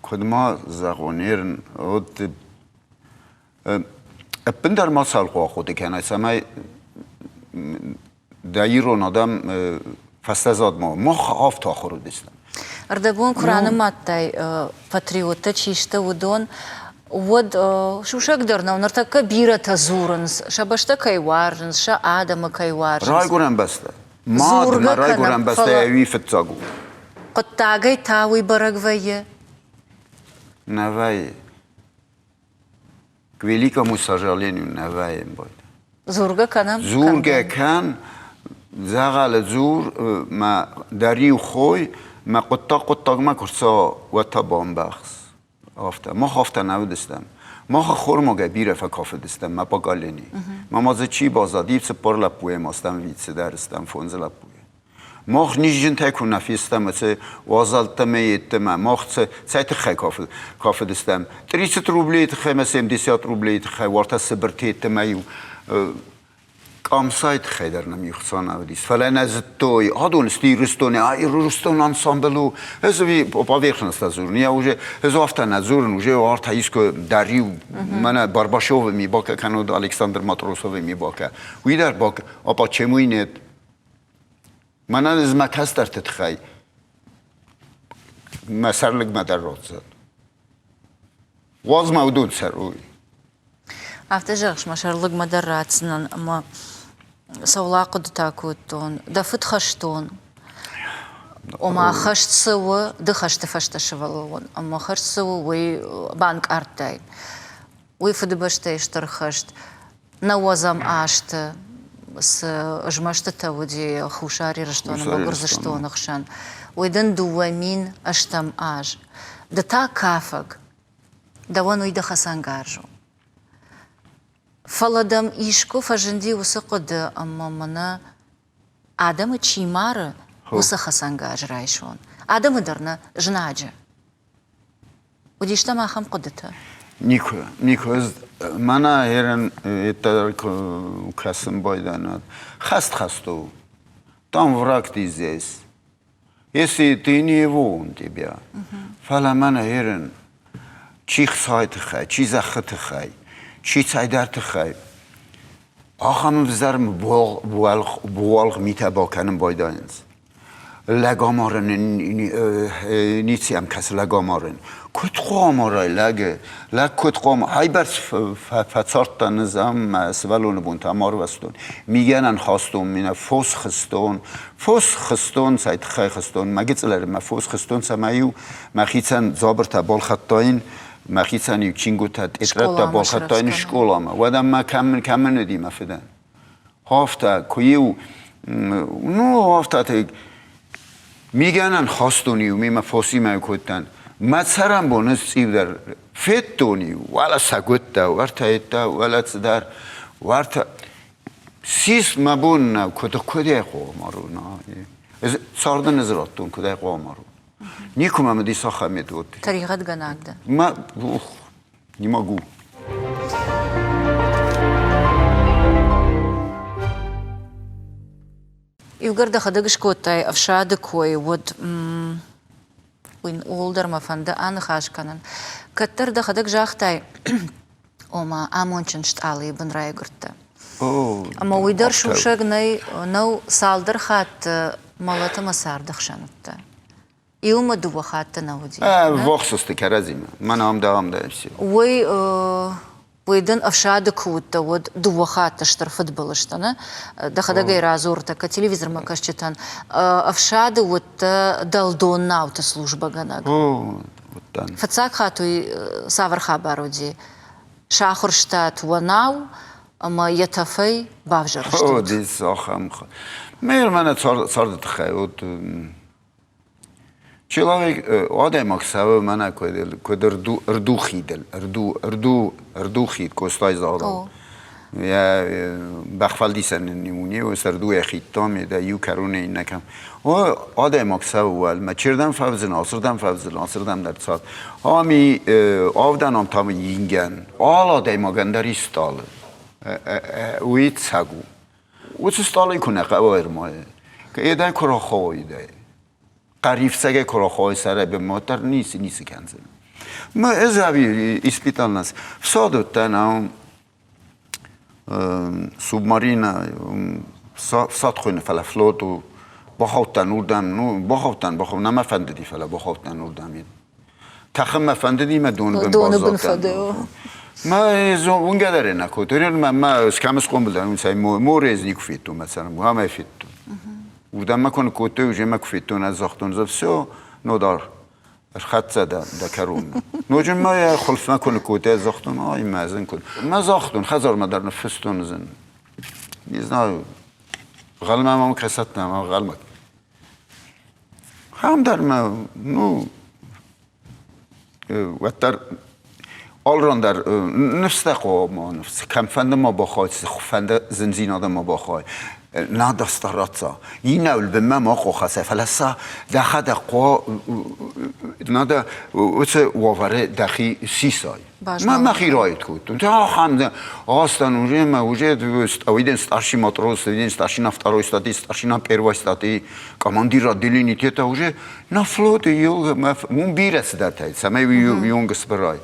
کدما زغونیرن ود بندر ما سال قوا خودی کنه سمی دایرون آدم فستزاد ما خواف تا خورو دیستم. اردبون قرآن ماتای پاتریوتا چیشته ودون ود شوشک درنا ونرتك بیره تزورنس شبشته کیوارنس شا آدم کیوارنس. رای گرم بسته. ما رای گرم بسته اوی فتزاگو. قد تاگی تاوی برگویه. نوای. Великому сожалению, наваем будет. Зурга канам? Зурга кан, загал зур, ма дариу хой, ма قطع ما کرسا و تا بامبخس. آفته. ما خافته نودستم. ما خورم بیره فکافه دستم. ما پاکالنی. ما مازه چی بازادی بس پر لپوی ماستم ویتس درستم فونز لپوی. ما نیجن تکون نفیستم مثل وازالتم میتم ما خت سایت خی کافه دستم 300 روبلی تخه مثل 10 روبلی تخه وارد سبرتیت میو کام سایت خی در نمیخوان اودیس فلان از توی آدون استیرستونه ای روستون انسامبلو هزوی پاویخن است زورنی اوجه هزو افتن زورن اوجه وارد هیچ که دریو من بارباشوو میباکه کنود الکساندر ماتروسوو میباکه ویدار باک آپا چموینت من از مکس در تدخی مسرلگ مدرات زد واز مودود سر اوی افتجاقش مسرلگ مدرات سنن اما سولاق دتاکوتون دفت خشتون وما خشت سوا دخشت فشت شوالون اما خشت سوا وی بانک ارتای وی فدبشتیش ترخشت نوازم آشت с жмашта ودي خوشاری رشتون خوشاری مگر زشتون خشن ویدن دوامین اشتم آج دتا کافگ دوانوی دخسان گارجو فلادم ایشکو فجندی وسقد اما منا آدم چیمار وسخسان گاج رایشون آدم درنا جناجه ودیشتا ما خم قدته نیکو از من هرن اتدار کسم بایدند خستو там враг ты здесь если ты не его он тебя فلا من هرن چی خسایت خای چی زخت خای چی سایدارت خای آخام بزرم بوالغ میتابا کنم بایدانز لگامارن نیتی هم کس لگامارن کت قامارای لگ کت قام های بر فتارت نظام سوالون بون تمار وستون میگنن خواستون مینه فوس خستون سایت خای خستون مگیت لرم ما فوس خستون سمایو مخیتن زابر تبال خطاین مخیتن یو چینگو تد اترت تبال خطاین شکولامه ودم ما کمن ندیم افدن هافته کویو نو هافته میگنن خواستونیو میما فوسی میکوتن ما سرم بونس سیب در فتونیو ولا سگوتا ورتا ایتا ولا در ورتا سیس مبون کده قو مارو نه ساردن ازراتون کده قو مارو نیکو ما دی ساخه میدود طریقت گناگ ده ما نیما گو يوجر ده خدقش كوتاي أفشاد كوي ود وين أولدر ما فندا أنا خاش كنن كتر ده خدق جاختاي وما أمونشنشت علي بن راي قرته أما ويدر شو شغني نو سالدر خات مالته مسار دخشنته يوم دو خات نودي وقت كرازيم من هم ده وي ويدن أفشاد كوت ود دو خات تشتر فوتبولشتنا ده خدا غير ازورتا كتلفزيون ما كشتن أفشاد ود دالدون ناو تسلوجبا غناغ فتساك خاتو سافر خبرودي شاخرشتات وناو اما يتفي بافجرشتات دي ساخم مير من صارت خيوت Человек, одемок саве мана код рду хидел, рду хид костай зада. Я бахвалдисан نیمونی و سردو خیتام ده یو کرونه این نکم و одемок саве ول ما چردم فوزن آسردم در سات همی آودنم تام یینگن آلا دیمگن در استال ویت سگو و چه استالی کنه قوار ماه که ایده کرا خواهی ده قریف سگه کراخوای سره به ماتر نیست کنزن ما از همی اسپیتال نست فسادت تنها سوبمارینا فساد خوینه فلا فلوتو باخوتن نوردم باخوتن نما فنددی فلا باخوتن نوردم تخم فنددی ما دون بنفاده ما اون قدره نکوتر ما اسکامس قوم بودم مثلا مورز نیکفیتو مثلا همه فیتو بودم مکن کوته و جمع کفیتون از زختون زفسو نودار خط زده دکرون نوجم ما خلف مکن کوته از زختون آی مازن کن ما زختون خزار ما در نفستون زن نیزنا غلم ما کساتنا ما غلمک هم در ما نو وتر آلران در نفس دقیقا ما نفس کم فنده ما بخواه فنده زنزین آدم ما بخواه نادا استراتسا این اول به ما خواهد فلسا دخل دقیقا نادا وچه وافره دقی 30 سال ما خیرایت کود تا خم آستان اونجا ما اونجا اویدن ستارشی ماتروس اویدن ستارشی نفتارو استادی ستارشی نا پیرو استادی کاماندیر را دلینیتی تا اونجا نا فلوت یو مون بیرس دارد سمه یونگس برای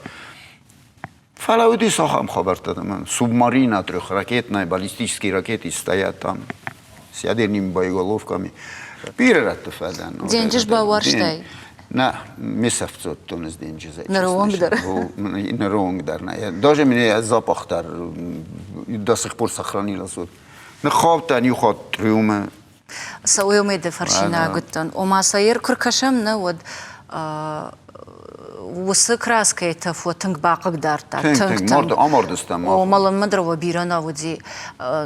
فلاودی ساخم خبر دادم سوبمارина трехракетная баллистические ракеты стоят там с ядерными боеголовками пират фадан деньжиш баварштай на месяцот тонс деньжиза на дар даже мне запах дар до сих пор сохранился на хобтан юхот трюме سويومي دفرشينا قلتن وما صير كركشم نود وسه краска это фотинг бақық дарта. Тэнг морд амордыстам. О малын мадраво бирана води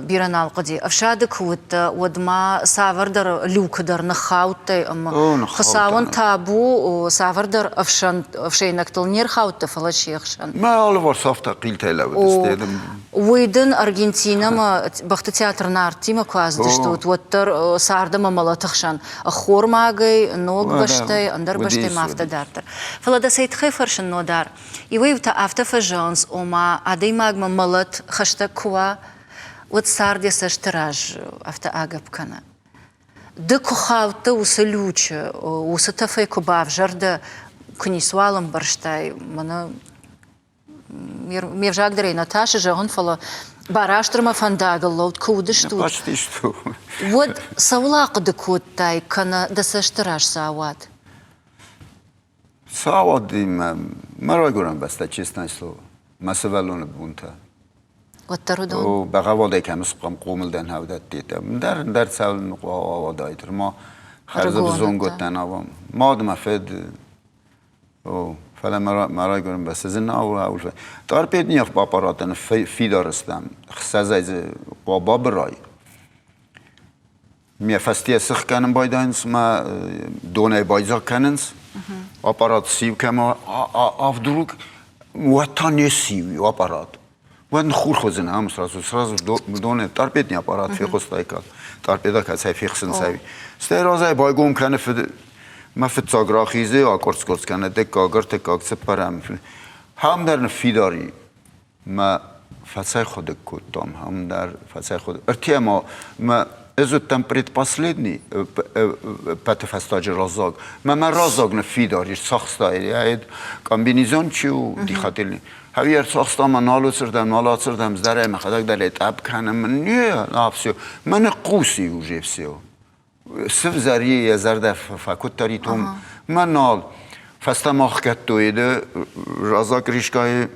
бирана алқади. Афшады кут одма савардар люкдар нахаутте хасаван табу савардар афшейнактыл нер хаутте фалашехшан. ما أول صفتا قيلت له استخدم ويدن أرجنتينا ما بخت تياتر نارتي ما كواز دشتوت وتر سارده ما ملاتخشان خور ماجي نوق بشتي أندر بشتي ما أفت دارتر فلا ده سيد خفرش النودار يويو تا أفت فجانس وما عدي ماج ما ملات خشتا كوا وتسارد يسشتراج أفت أجاب كنا دكو خاوته وسلوچ وستفيكو بافجر ده كنيسوالم برشتاي منا mir žāk darīja Natāša Žaunfala barāštrama fandāga laut kūdištu. Почти что. Вот саулаqa de kūtai, kana da saštarāš sāvāt. ساعات ما رأي قرن بس تجسنا سلو ما سوالون بونتا. واترودون. و بقوله کم سقم قومل دن هودت دیدم در سال نقوا دایتر ما خرز بزون گفتن آوام ما دم فد و فعلا مرای گرم بس زن اول دار پید نیاف با پاراتن فی دارستم خسازه از بابا برای میفستی سخ کنم بایدانس ما دونه بایزا کننس آپارات سیو کم آف دروگ وطنی سیوی آپارات وان خور خوزن هم سراز دونه دار پید نی آپارات فی خستای کات دار پیدا که سعی فیخسن سعی استرازه بایگون کنه فد ما في تاغراخيزه آکورس کورس کنه دکاگر تکاگ سپرم هم در نفیداری ما فسای خود کودم هم در فسای خود ارتیا ما ازو تمپریت последний پت فستاج رازاگ ما رازاگ نفیداری ساختایی هاید کامبینیزون چیو دیخاتیلی هاویر ساختا من نالو سردم زره مخداگ دلیت اب کنم من نیه نافسیو من قوسی و جیفسیو سف زریه زرده فکوت تاری توم من نال فستا ماخکت تویده رازاک ریشکای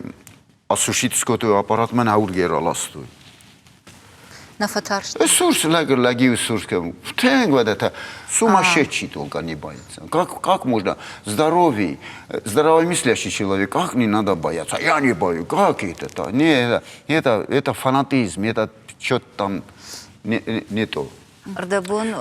اسوشیت سکوتو آپارات من هول گیر آلاستوی نفترش سورس لگی و سورس که تنگ وده تا сумасшедший только не боится. Как можно здоровый мыслящий человек, как не надо бояться? Я не боюсь, как это? Не, это фанатизм, это что-то там не то.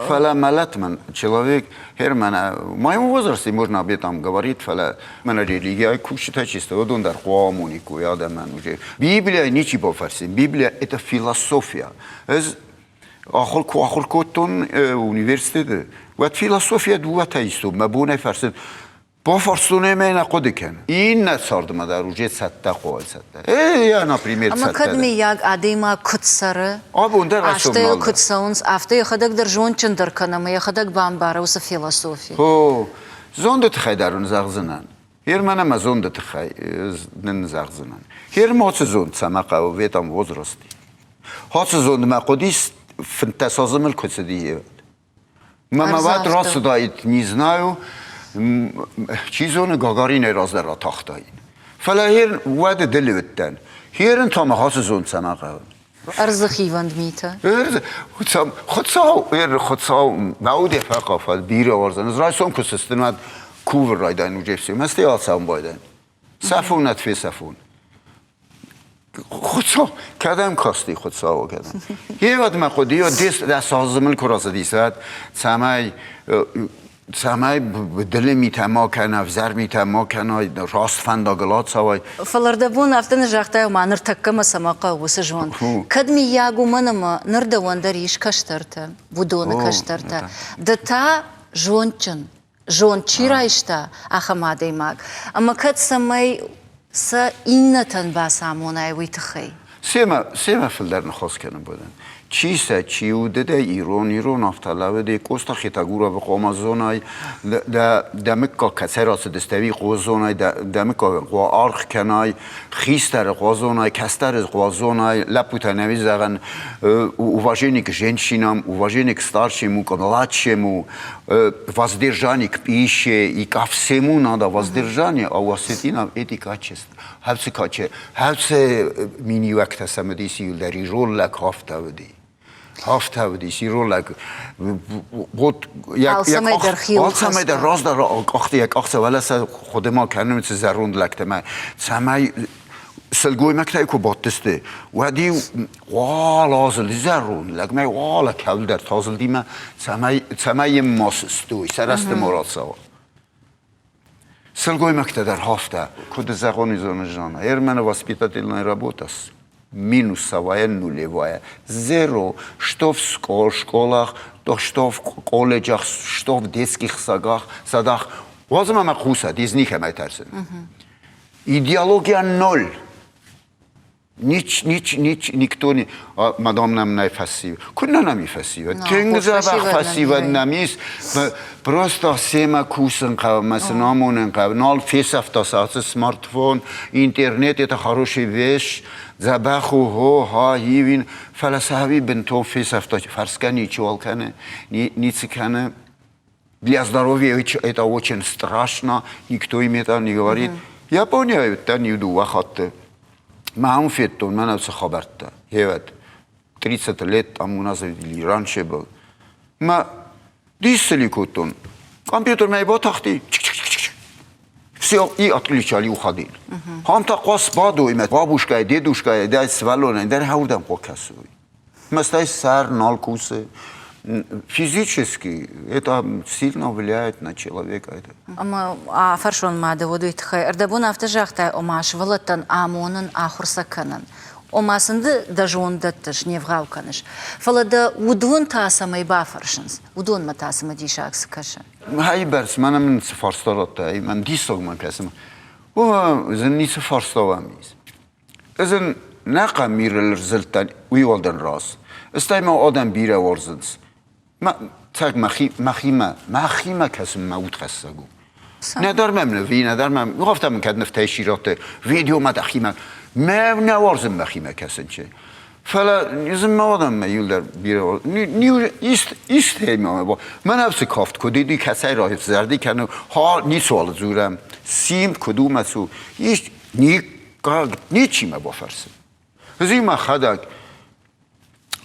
فلا ملت من человек هرمنا в моем возрасте можно об этом говорить фала من религия кушта чисто вот он дар قوامونику я да man уже Библия ничего фарси Библия это философия از آخر университет вот философия دوتا است مبنی فرسد با فرسونه من قد کن این نسارد ما در وجه سته قوال سته یا نپریمیر سته اما کدمی یک آدیما کتسره آشته کتسونس آفته یخدک در جون چندر کنم یخدک بامباره وس فیلسوفی هو زنده تخی درون زغزنن هر منم از زنده تخی نزغزنن هر ماچ زند سمقه و ویتام وزرستی هاچ زند مقدیس فنتسازم الکتسدیه ما مواد راست دایت نیزنایو چیزون گاگارین راز در تاختاین فلا هیر واد دل وتن هیرن تا محاس زون سماقه ارزخی وند میته خودساو نعود فقافت بیره ورزن از رای سون کسستن واد کوور رای داین و جفسی مستی آسان بایدن سفون نتفی سفون خودساو کدام کاستی خودساو کدام یه وقت من خودی و دست سازمن کراس دیسد سامای بدل میتما کنه افزر میتما کنه راست فنداگلات سوای فلردبون افتن جاکتای ما نرتکم سماقه وسجون کدمی یاگو منما نردوان دریش کشترته بودون کشترته دتا جون چیرایشتا اخماده ماگ اما کد سمای سا اینتن باسامونای ویتخی سیما فلدر نخواست کنم بودن چیسته چیوده ده ایران افتاله ده کوستا خیتاگورا به قوم زونای دمکا کسراس دستوی قوم زونای دمکا قوا آرخ کنای خیستر قوم زونای کستر قوم زونای لپوتا نویزگن uvaženik ženšinam, uvaženik staršemu, k mladšemu, воздержание к пище и ко всему надо воздержание, а у осетинам эти качества. Хавсе минивакта самодисию дарижол лак хафтавди. هفته سیرولک بود آلسامه در راز در آختی یک آخته ولی خود ما کنیم چه زروند لکته من سمای سلگوی مکتای کو باتسته و دی والا ازل زروند لگ می والا کل در تازل دی من سمای ماسستوی سرست مراد سوا سلگوی مکته در هفته کد زغانی زنجانه هر من воспитательная работа минусовая, нулевая. Zero. Что в школах, то что в колледжах, что в детских садах. Возьмем Ахуса, из них эмайтерсен. Идеология ноль. Никто не... Мадам нам не фасив. Куда нам и фасив? Тингзабах фасива намис. Просто сема кусен кав, масынамунен кав. Нал фесафтасацы, смартфон, интернет, это хорошая вещь. Забаху, ха, хивин. Фаласави бентов фесафтасацы. Фарска ничего кане, ницы кане. Для здоровья это очень страшно. Никто им это не говорит. Япония это не дуахатте. معهم فیتون من از خبرت هیوت 30 لت اموناز ایران شه با ما دیسلی کوتون کامپیوتر می با تختی все и отключали уходили هم تا قاس бадуй мет бабушка дедушка да свалон در هودم покасуй мастай сар нол кусе физически это сильно влияет на человека. أما فرشون ما دودو يتخي أردبونا افتجاختا أما شغلتن آمونن آخر سكنن أما سند دجون دتش نيفغاو كنش فلدا ودون تاسم يبا فرشنس ودون ما تاسم ديشاك سكشن هاي برس من من سفارستارات هاي من ديسوغ من كسم و زن نيس سفارستاوا ميز إذن ناقا مير الرزلتان ويوالدن راس استايما آدم بيرا ورزنس ما تاك مخيمة كسم موت خسگو ندارم نوی ندارم گفتم من کد نفته شیراته ویدیو ما دخیمه ما نوارزم مخیمه کسن چه فلا نیزم ما آدم میول در بیره نیو ایست هیمه با من هفت کافت کدیدی کسی راه زردی کنه ها نی سوال زورم سیم کدوم اسو ایش نی چی ما بافرسه ازی ما خدک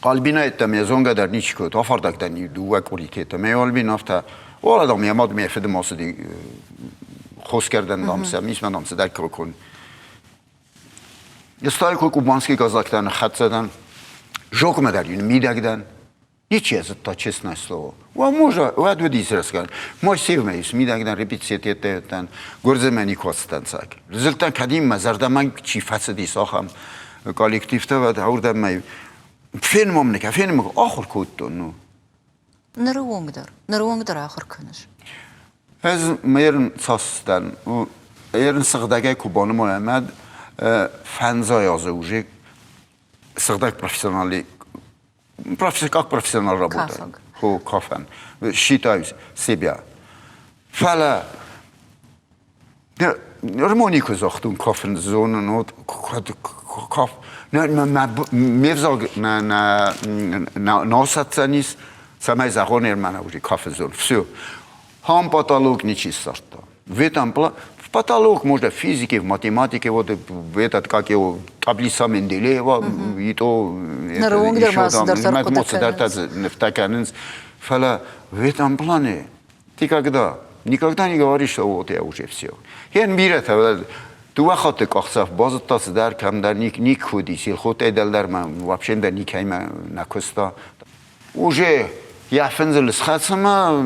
قلبینا اتمی زنگ در نیچ کد آفردک در نیو دو کوریکت می قلبین افته ولی دام یماد میفته ماسدی خوش کردن دامسه میشم دامسه در کن استای کوبانسکی کازاکتن خط زدن جوک مدارین میدگدن هیچی از تا چیز نسلو و موجا و دو دیس رسکن ما سیومیش میدگدن رپیتسیت تهتن گرزه منی کاستن ساک رزلتن کدیم مزرده من چی فسدی ساخم کالکتیفته و داوردم می فیلمم نکه فیلم آخر کودتون نو نروونگ در آخر کنش از میرن ساستن و ایرن سقدگه کوبان محمد فنزای آزوجی سقدگ پروفیسیونالی پروفیسیونال را بودن خو کافن شیتایز سیبیا فلا رمونی که زاختون کافن زون نود کاف نه میفزاگ ناسات نیست سمای زخونیر من اوجی کافن زون все هم потолок нечистота в этом в потолок можно в физике в математике вот этот как его таблица Менделеева и то математика фала в этом плане ты никогда не говоришь что вот я уже все я мира تو وقتی کاخساف باز تا در کم در نیک خودی سیل خود ایدل در من واقعا در نیکی من نکستا уже я фензел схацама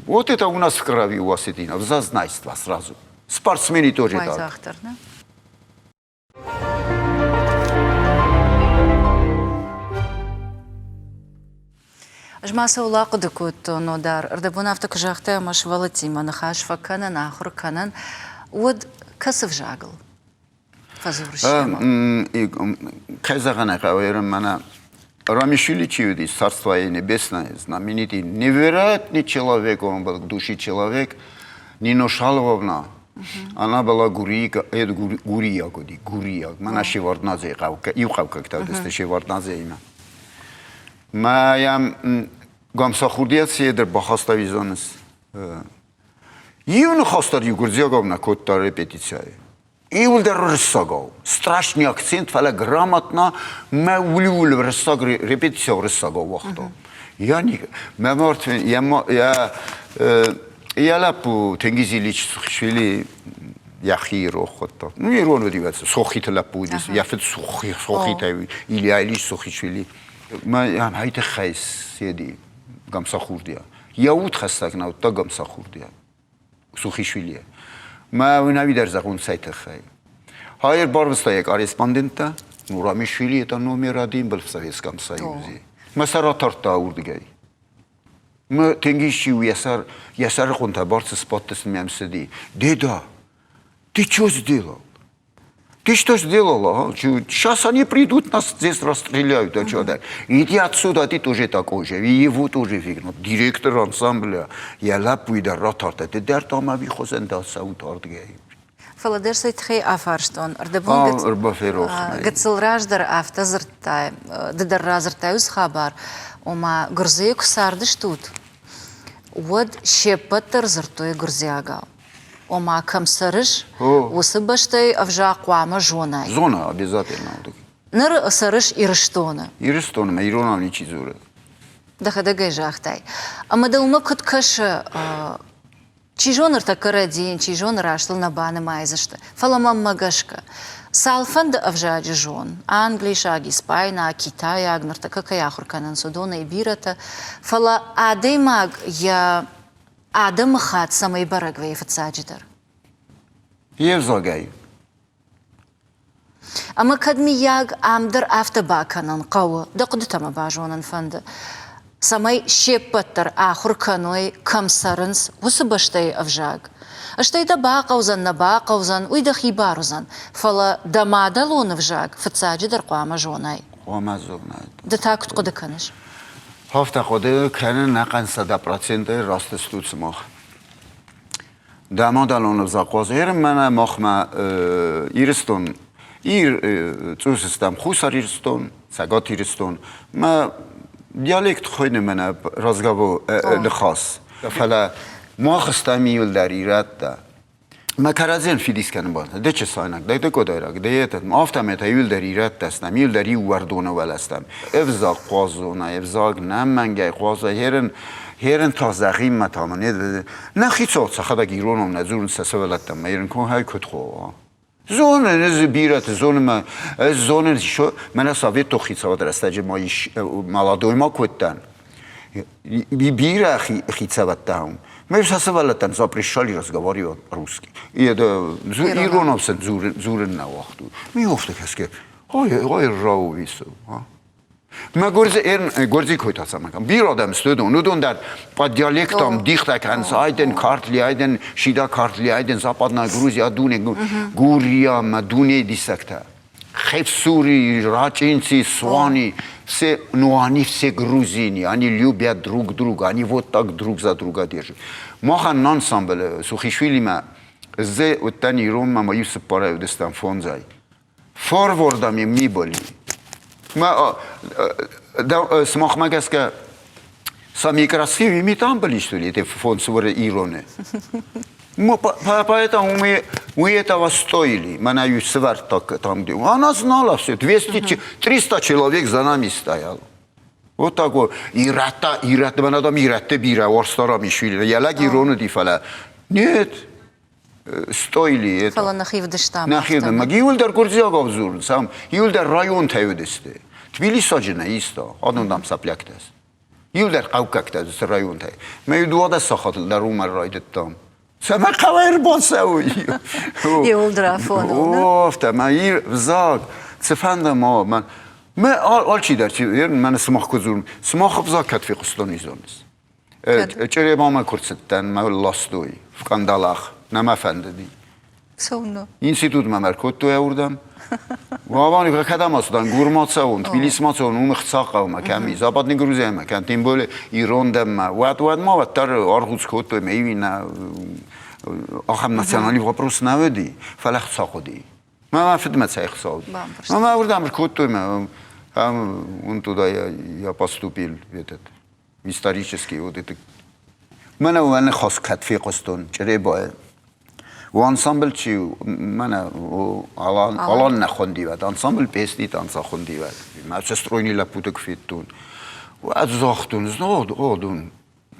вот это у нас в крови у вас это в зазнайство сразу спортсмены тоже так جماعة ولاق دكوت نودار أردبونا أفتك جاخته مش ولتي ما نخاش فكنا آخر كنا ود كسف جاقل فزورش كذا غنا قويرم منا Рамишвили Чиудис, Царство Небесное, знаменитый, невероятный человек, он был души человек, Нино Шаловна, она была гурия, она Шевардназе, Ивхав как-то, это Шевардназе имя. Моя гамсахурдият седер бахастави зонес. Ивну хастар Югурзиаговна котта репетиция. Иулдер рысагов. Страшный акцент, фала грамотно, мы улюбили рысаг, репетиция рысагов вахто. Я не, мы мертвы, я лапу тенгизилич швили яхиро хотто. Ну и рону дивятся, сохит лапу, я фет сохит, или айлиш сохит швили. Мы хайте хайс седи гамсахурдия. Я утхастак на утта гамсахурдия. Сохит швили. ما ونویدر زخون سایت خی. هایر بار بسته یک آریسپاندنتا نورامیشویلی تا نومی دیم بلفسویس کم سایوزی. مثلا ترتا اوردگی. ما تنگیشی و یسر خونتا بارس سپاتس میامسدی. دیدا. Ты что сделал? Ты что сделала? Сейчас они придут, нас здесь расстреляют. А что, да? Иди отсюда, ты тоже такой же. И его тоже фигнут. Директор ансамбля. Я лапу и да ратарта. Ты дар там авихозен да саутардгей. فلادرس تخي أفرشتون أردبون ربافيروخ. قتل راجدر أفتزرتاي ددر رازرتايوس خبر وما جرزيك ساردش توت ود شبتر زرتوي جرزياغا وما كم سرش وسبشتي أفجاق وعما جوناي. Зона обязательно. نر سرش إيرشتونا. Иристон, ما يرونا نيجي زورة. دخل دقي جاختاي. أما دوما كنت كش چیجون ارتکردین چیجون راشتل نبانه مایزشته فلام مگشکه سالفند افجاج جون انگلیش آگی اسپاینا کیتای آگ نرتکه که آخر کنن سودونه ایبیرته فلا عادی ماگ یا عادم خاد سمی برگ وی فتساجدر يفزاقي. اما کدمی یاگ آمدر افت باکنن قوه دقدت ما باجونن فند سمای شپتر آخر کنوی کم سرنس وسبشتای افجاگ. اشتای دا باقوزن نباقوزن وی دا خیباروزن فلا دا مادلون افجاگ فتساجی در قوام جونای. قوام زونای. دا تاکت قد کنش. هفته قده کنن نقن 100% راست استوت مخ. دا مادلون افزاقواز هرم من مخ ما ایرستون توس استم خوصار ایرستون سگات ایرستون ما دیالکت خوینه من رازگاو لخاص فلا ما خستم یول در ایراد دا ما کرازین فیلیس کنم باید ده چه ساینک ده کدایرک ده یتم آفتم تا یول در ایراد دستم یول در یو وردونه ولستم افزاق قوازونه افزاق نم منگه قوازه هرن تازقیم متامنه نه خیصات سخدا گیرونم نزورن سسه ولدتم ما هرن کن های کد خواه زون نز بیرات زون ما زون شو من سویت تو خیصات رستاج مایش مالادوی ما کدتن بیرا خیصات هم ما سسه ولدتن زاپریشالی رزگواری روسکی ایران هستن زور نواختو میافته کس که های راو ویسو ما گرزی کویت هستم کم بیرادم استودون ندون در با دیالکتام دیخته کنس ایدن کارتلی ایدن شیدا کارتلی ایدن زاپادنا گروزیا دونه گوریا ما دونه دیسکته خیف سوری راچینسی سوانی سه نوانی سه گروزینی آنی لیوبیا دروگ آنی وقت تاک دروگ za druga держи ما خان انسامبل سوخیشویلی ما زه اتنی روم ما یوسف پاره دستم فونزای فوروردم میبالی ما смог магаска сами красивые мы там были что ли это фонд свора Ироны. Мы поэтому мы этого стоили. Мы на юсвар так там где. Она знала все. 200-300 человек за нами стоял. Вот так вот. Ирата, мы надо ирате бира, орстара мишвили. Я лаги Ирону дифала. Нет. Стоили это. فلا نخيف دشتام. نخيف. ما يولدر كورزياغ أبزورن. سام يولدر رايون تهودسته. تبيليساجنا يستا. آدم دام سبلكتاس. يولدر قوككتاس رايون تهي. ما يدواد السخط لروم الرايدتام. سما قوير بانسوي. يولدر أفون. أوف ما يرزاق. سفند ما آلچی در چی من سماخ کزورم سماخ بزاق کت فی قسطانی زونست. چرا ما کرستن ما لاستوی فکندالخ نمافندی. سونو. اینستیتوت ما مرکوت توی آوردم. و آوانی که کدام هستن گورمات سوون تبلیس مات سوون اون خساق ما کمی زابط نگروزه ما کن تیم بوله ایران دم ما وقت ما وقت تر آرخوز کت توی میوینا آخر ناسیونالی وپروس نودی فلخ ساقودی. ما خدمت سایخ ساود. ما آوردم کت توی ما он туда я поступил этот исторический вот это. Мене у мене хас катфі قستون چرا باید و انسامبل چی من الان نخوندی و انسامبل پیستی تانسا خوندی و ما چه استروینی لپوتک فیتون و از زاختون زنود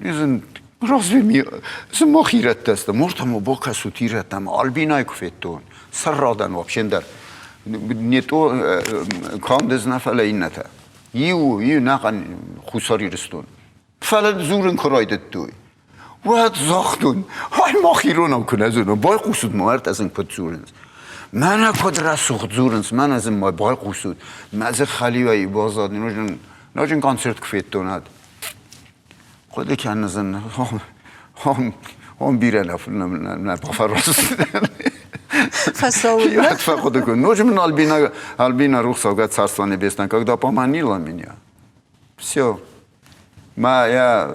izin razvimi jsem mochiret testa mortam boka sutiretam albinai kufeton sarradan вообще не то кандез нафала инната ю наган хусари рестон фала зурен крайдет туй wat zachtun hay mochironam kunazun boy qusud mart azin putzurens mana kodra suchzurens mana azin boy qusud maze khaliwai bazad nojin koncert kufetonat خود کنزن هم بیرن نه بافراست فساوي فقط کن نوجم البینا روح سوگت سرسانه بیستن که دا پامانیلا منیا все ما یا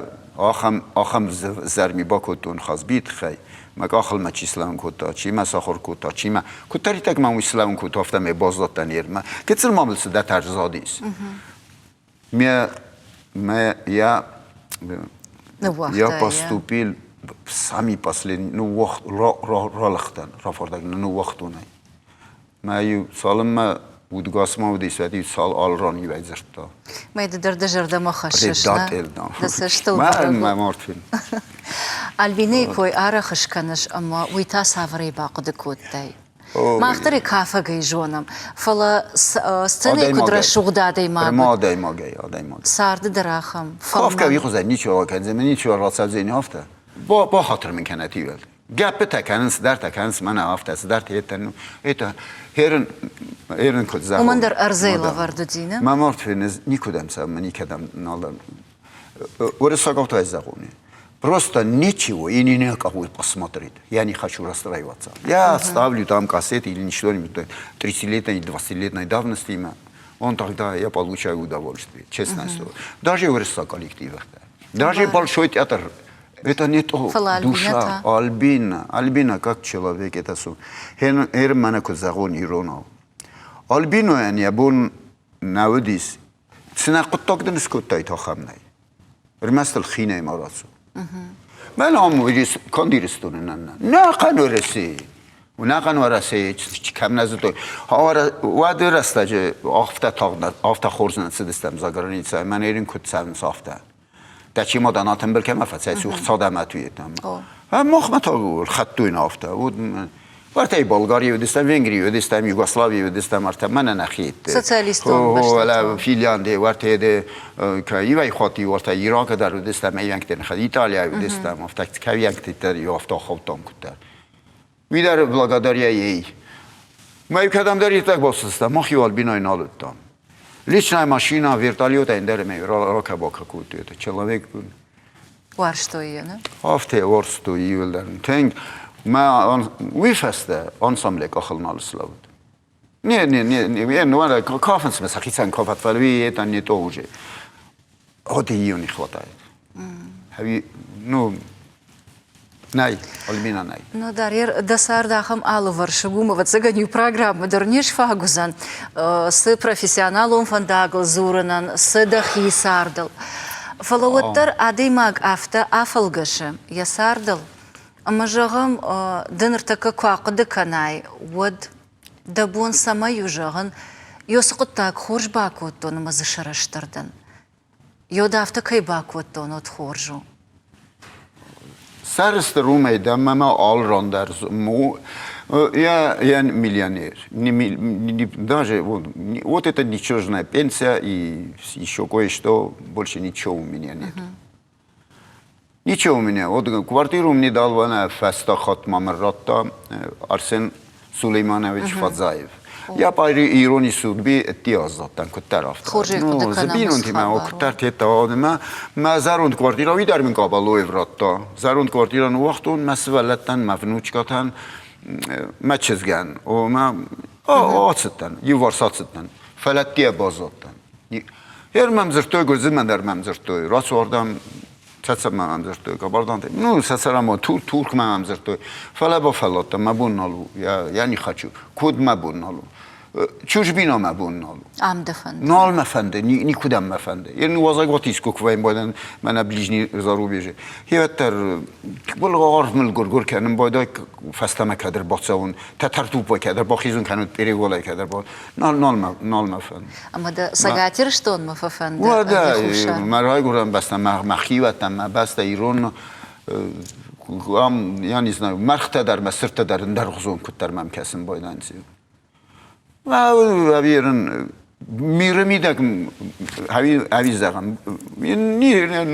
آخم زرمی با کتون خاص بیت خی ما آخل ما چی اسلام کتا چی ما ساخر کتا چی ما کتاری تک ما اسلام کتا افتم بازداد تنیر ما کتر ما بلس ده ترزادیس ما я поступил сами последний вақт ралахтан рафордаг вақтунай маю салым удгасма удисвати сал алран юайзерта ما يقدر دجر ما خششنا بس اشتو ما مارتفين البيني كوي ارخش كنش اما ويتا سافري باقد كوتاي ما اختري كافه جيجونم فلا ستني قدر شغدا داي ما جاي سارد دراخم خاف که خود نیچه کنز منی چه راست زینی هفته با خاطر من کنتی ول گپ تکنس در تکنس من هفته در تیتن ایتا هرن کد زخم ومن در ارزیلا وارد دینه ما مرد فینز نیکودم سام منی کدام نالم ورساقت از زخونی Просто ничего и не кого посмотреть. Я не хочу расстраиваться. Я ставлю там кассеты или что-нибудь 30-летней, 20-летней давности. Он тогда я получаю удовольствие, честное слово. Даже в русских коллективах. Даже большой театр. Это не то. Душа. Альбина как человек. Это все. Мене козагон иронал. Альбино я бун наводис. Цена кутокден скуттай тохамнай. Реместл хине марасу. من هم کندیرستون نه قنورسی و نه قنورسی کم نزد و درسته که آفته خورزن سدستم زاگرانیت من ایرین کد سرم سافته در چی ما داناتم بلکه مفصل سوخت ساده متویتم مخمت ها خطوین آفته ورته بلغاری ودستم ونگری ودستم یوگسلاوی ودستم ورته من نخیت سوسیالیستون باشد ولی فینلاندی ورته ده که ایوای خاطی ورته ایران که در ودستم ایوان که نخد ایتالیا ودستم افته که ایوان که تر یا افته خوتام کتر ویدار بلغاداریایی ما یکدام داری تک باسستم ما خیال بینای نالودم لیچنای ماشینا ویرتالیوتا اندر می راکه باکه کوتیت چلاویک بود وارشتویی نه افته وارشتویی ولدرن تنگ ما ويفسته انسامبل كخلنا السلاود ني نوارا كافنس مسخيسان كافت فلوي تاني توجه هدي يوني خواطاي هبي نو ناي البينا ناي Ну, дарьер досар дахам алу варшагума вот заганю программу дорниш фагузан с профессионалом фандагл зуранан с дахи сардал фаловаттар адимаг афта афалгаше я сардал Амажагам дыныртакы куақыды канай, уад дабун сама южағын, йосқыттак хорж бакуттон мазы шараштырдын. Йодафта кай бакуттон от хоржу. Сарысты румайда мама алрандер, я миллионер. Даже вот это ничтожная пенсия и еще кое-что, больше ничего у меня нет. Ничего у меня. Вот квартиру мне дал Феста Хатмамарратта Арсен Сулейманович Фадзаев. Я по иронии судьбы тиазат там кутараф. Ну, забинун тима окутар тета одма. ما زاروند квартира ویدار من قابلوی وراتتا. زاروند квартира نو وقتون مسئولتن مفنوچکاتن ما چزگن و ما آتستن یوارساتستن فلتیه بازاتن. هر ممزرتوی گرزی من در ممزرتوی راست واردم چطور ممزرتوی کابردان تیم نو سرما تورک ممزرتوی فلا با فلات ما بون نالو یعنی خچو کود ما بون نالو چوش بینا مبون نال عم دفند نال مفنده نی کدام مفنده یعنی وازای وقتی اسکو که باید من بلیجنی زارو بیشه هیوتر بل غارف مل گرگر کنم باید فستم کدر باتصون ترتوب با کدر با خیزون کنند پیری گلای کدر با نال مفنده اما ده سگاتیر شتون مففند و ده مرای گرم بستم مخیوتم بست ایران یعنی زن مرخت در مسرت در غزون کتر مم کسیم بایدانسی و بیرون میره میدم هوی زدم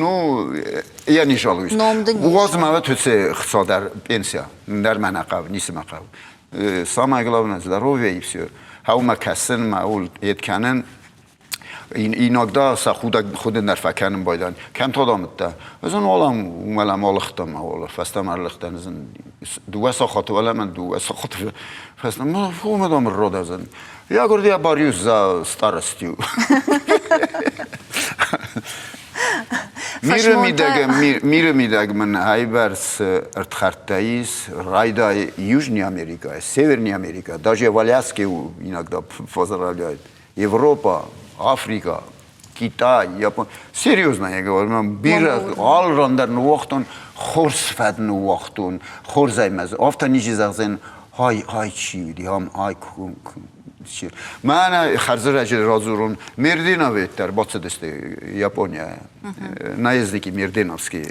نو یعنی شالویست واز ما تو سه خسادر پنسیا در من عقب نیستم عقب ساما اگلاب نزد رو ویبسیو هاو ما کسن معول ید کنن این اگدا سا خود نرفکنم بایدن کم تا دامت ده از اون اولم ملام آلختم اول فستم آلختن از دو ساخت ولی من دو ساخت فستم ما فهم دام رو دازن یا گردی باریوس زا ستارستیو میره میدگ من های برس ارتخارتاییس رایدا یوژنی امریکا سیورنی امریکا داجه والیاسکی و این اگدا فازرالیاید Европа, Африка, Китай, Япония. Серьезно я говорю, man бира allround nuochtun, хоrsfad nuochtun, хорзаймаз. Ofta nicht sagen, های چی دی هم های چی. من خرزر اجر رازورون مردیناویت در باعث دست یاپونیا نایزدیکی مردینافسکی.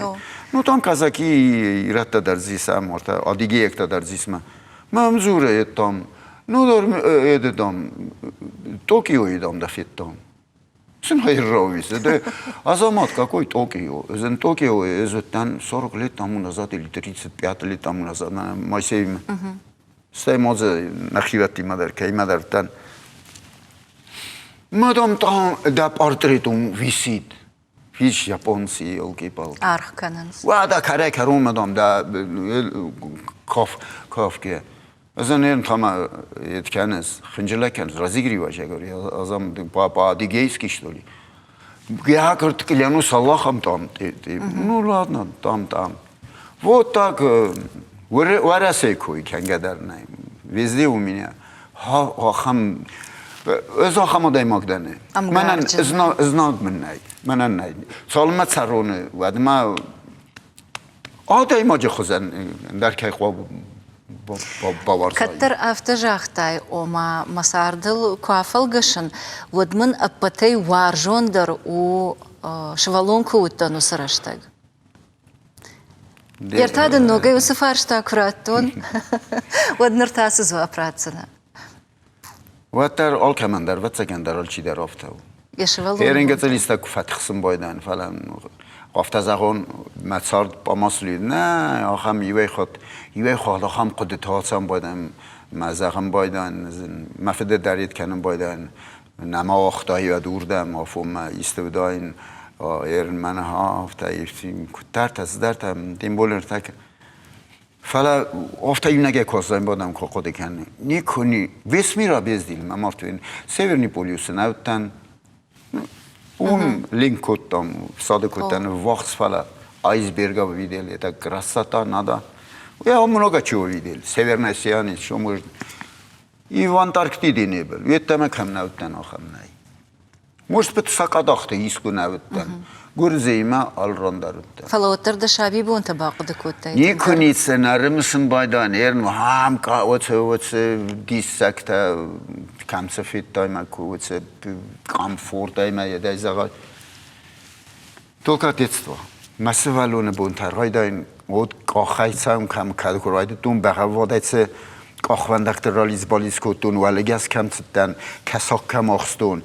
نو تام کازاکی ایراد در زیسم مرتا آدیگی یک در زیسم. ممزوره تام. نو دارم ادام توکیوی دام دفیتام. Sen hayır ravisi de azamat какой Токио. Зен Токио ezottan 40 лет тому назад или 35 лет тому назад на Моисеем. Стоимозе нахивати мадар кей мадартан. Мадам там да портретум висит. Hiç Japonsi olkipal. Arx kanans. Vada kare karum madam da kafke. Zaten tam etkeniz, hıncılaken razigri var şekeri. Azam pa digeyski ştoli. Ya kırtık ilanu sallaham tam. Ну ладно, там. Вот так варасей кой кенгедернай. Везде у меня. Хам öz axamı daymaq dəni. Mənən iznaq minnay. Mənən nay. Salma çaronu vadma adaymaca xuzan درکای خواب باورسای. كتر افتجاختاي وما مساردل كوافل قشن ودمن أبتي وارجون در و شوالون كوتانو سرشتاق. يرتاد النوغي وسفارشتا كراتون ودنرتاس زوا براتسنا. واتر آل کمندر و تکندر آل چی در آفتاو. يشوالون. هرینگه تلیستا کفتخسم بایدن فلان. آفت زغون مسارد با مسئولید نه آخام یوی خود آخام قدرت هاتم بایدن مزاقم بایدن مفده درید کنم بایدن نما آختایی و دوردم آفوم استوداین ایرن من ها آفتا ایفتیم کتر تزدرتم دیم بولر تک فلا آفتا این نگه کازدایم بایدم که قده کنی نیکنی وسمی را بیزدیلم اما افتوین سیورنی پولیوس نوتن اون لینک کردم ساده کردن وقت فلا آیسبرگا ویدیل یا گراساتا ندا و یا همونها چی ویدیل سیورنسیانی شما ایوان ترکتی نیبل ویتم کم نوتن آخر نی مشت ساکت آخته ایسکو نوتن گرزیما آلران دارد فلوتر دشابی بون تباقد کوتای نیکنید سنارمسن بایدان ایرن و هم که دیسکتا کم سفید دایم کوت کامفورت دایم یه دایزاق تو کاتیستوا مسئولون بونتر هایداین od قاخیسام کم کد کراید دون بقوادت قاخوندکت رالیز بالیز کتون ولگس کم تدن کساک کم آخستون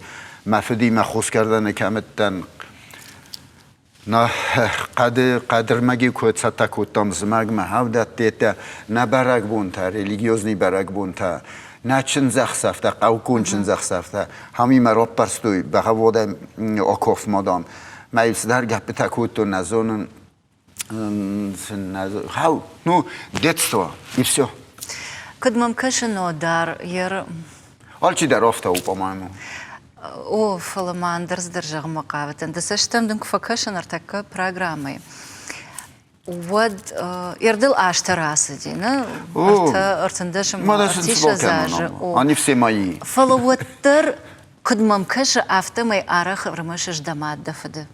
مفدی مخوص کردن کمتن نه قدر مگی کوت ستا کوتام زمگ مهودت دیتا نه برگ بونتر ریلیگیوزنی برگ بونتر نه چن زخ سفته قوکون چن زخ سفته همی مراب پرستوی بقواده آکاف مادام میلس در گپ تکوتو نزونن هاو نو детство и все. Kad mam kaženo dar, jer... Ali či dar ofta по-моему. O, falamandar zdržag maqavatan. Da se štem dunk fa kaženar taka programai. ود يردل اشتراس دي نا ارتندش ما ما داشتن ارتيش سباق زاج كمان أنا في سماي فلوتر كد ممكش افته ما يعرخ رمشش دمات دفده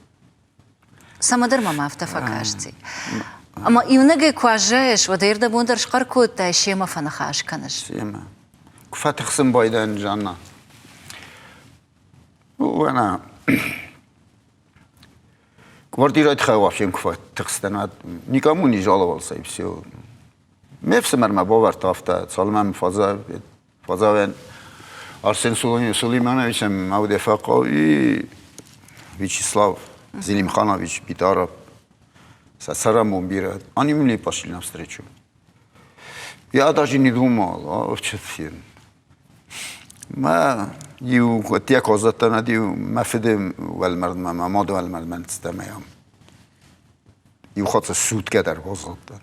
سمدر ما افته فكاشتي اما يونجي كواجش ودير ده بوندرش قركو تاشي ما فنخاش كنش سيما كفات خصم بايدن جانا وأنا كوردي رايت خوافين كفات تخستنات نيكاموني جالا والساي بسيو مفسمر ما باور تافتا سالمم فازا أرسن سليمانويچ مود فقاوی ویچیسلاو زلیم خانویچ بیتارا سرمون بیرد آنی میلی پاشیلم استرچو یا داشتی نیدوما چه فیلم ما یو تیا کازتا ندیو مفدم والمرد ما ماد والمرد من استمیام یو خاطر سود که در کازتا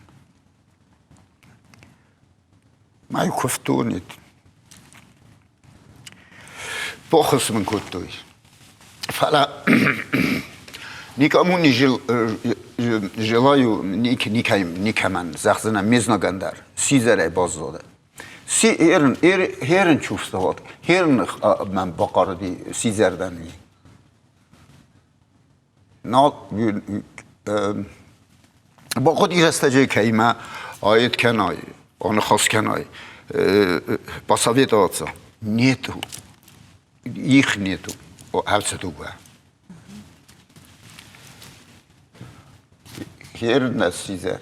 ما یو کفتونید باخص من كنتوي فلا نيكاموني جلايو نيكمان زخزنا ميزنا غندر سيزره بازداده سی هرن چوستهات هرن من باقاردی سیزردن می نه با خود ایرستجه که ایمه آید کنای آن خاص کنای باساویت آتسا نیتو ایخ نیتو و هفت تو با هرن از سیزر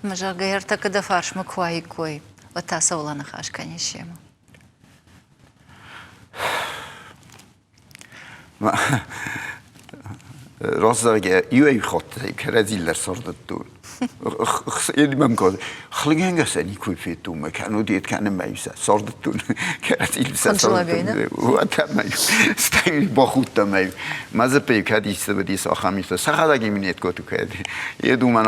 مجا غيرتا كده فارش مكواي كوي وتاسا ولا نخاش كان يشيما راستاگه یوی خود کرزیلر سردت دون یعنی من کار خلقین گسنی کوی فیتو مکانو دیت کنه میشه سردت دون کرزیل سردت و تمام استایل با خود تمام مزه پیکادی است بدی ساخمیست سخداگی مینیت کو تو کردی یه دو من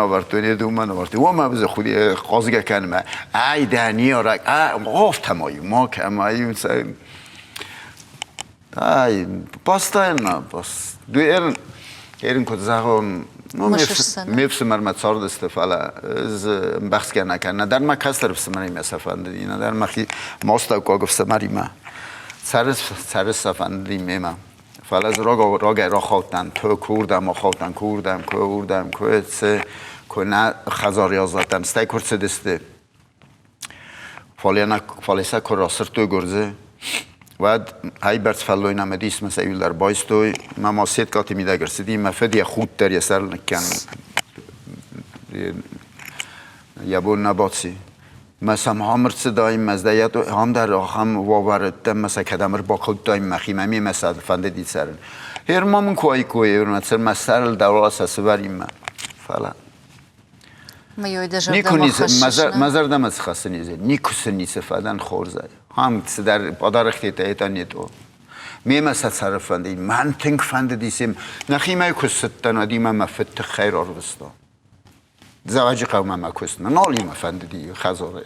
آورد و ما بز خودی قاضی کنم ای دنیا را گفت تمایی ما کمایی مثلا ای پاستا نه پاس دویل ایران کد زاغون میفس مرمت سارد استفاله از بخش کنه کنه در ما کسر بسماری مسافند دینا در ما خی ماست کو گفت سماری ما سر سفند میما فعلا از را خواتن تو کوردم کوردم سه کنه خزاری آزادن سعی کرد دسته فالیسا کراسر تو گرزه و های برد فلوی نمیدیست مثل ایول در بایستوی ما سید کاتی میده گرسیدی مفدی خود در یه سر نکن یا بون نباتسی مثلا همرد صدای مزدیت هم در هم واوردم مثلا کدامر با خود دایم مخیم همی مثلا فنده دید سرن هر ما من کوی مثلا مثلا دولار سسواریم ما فعلا نیکونیز مزر دم از خسته نیزه نیکوس نیست فدان خورزه هم در پادر خیته ایتانی تو میم از صرف فنده من تنگ فنده دیسیم نخیمه کستن ادیم مفت خیر آرستا زواج قوم ما کستن نالی مفنده دی خزاره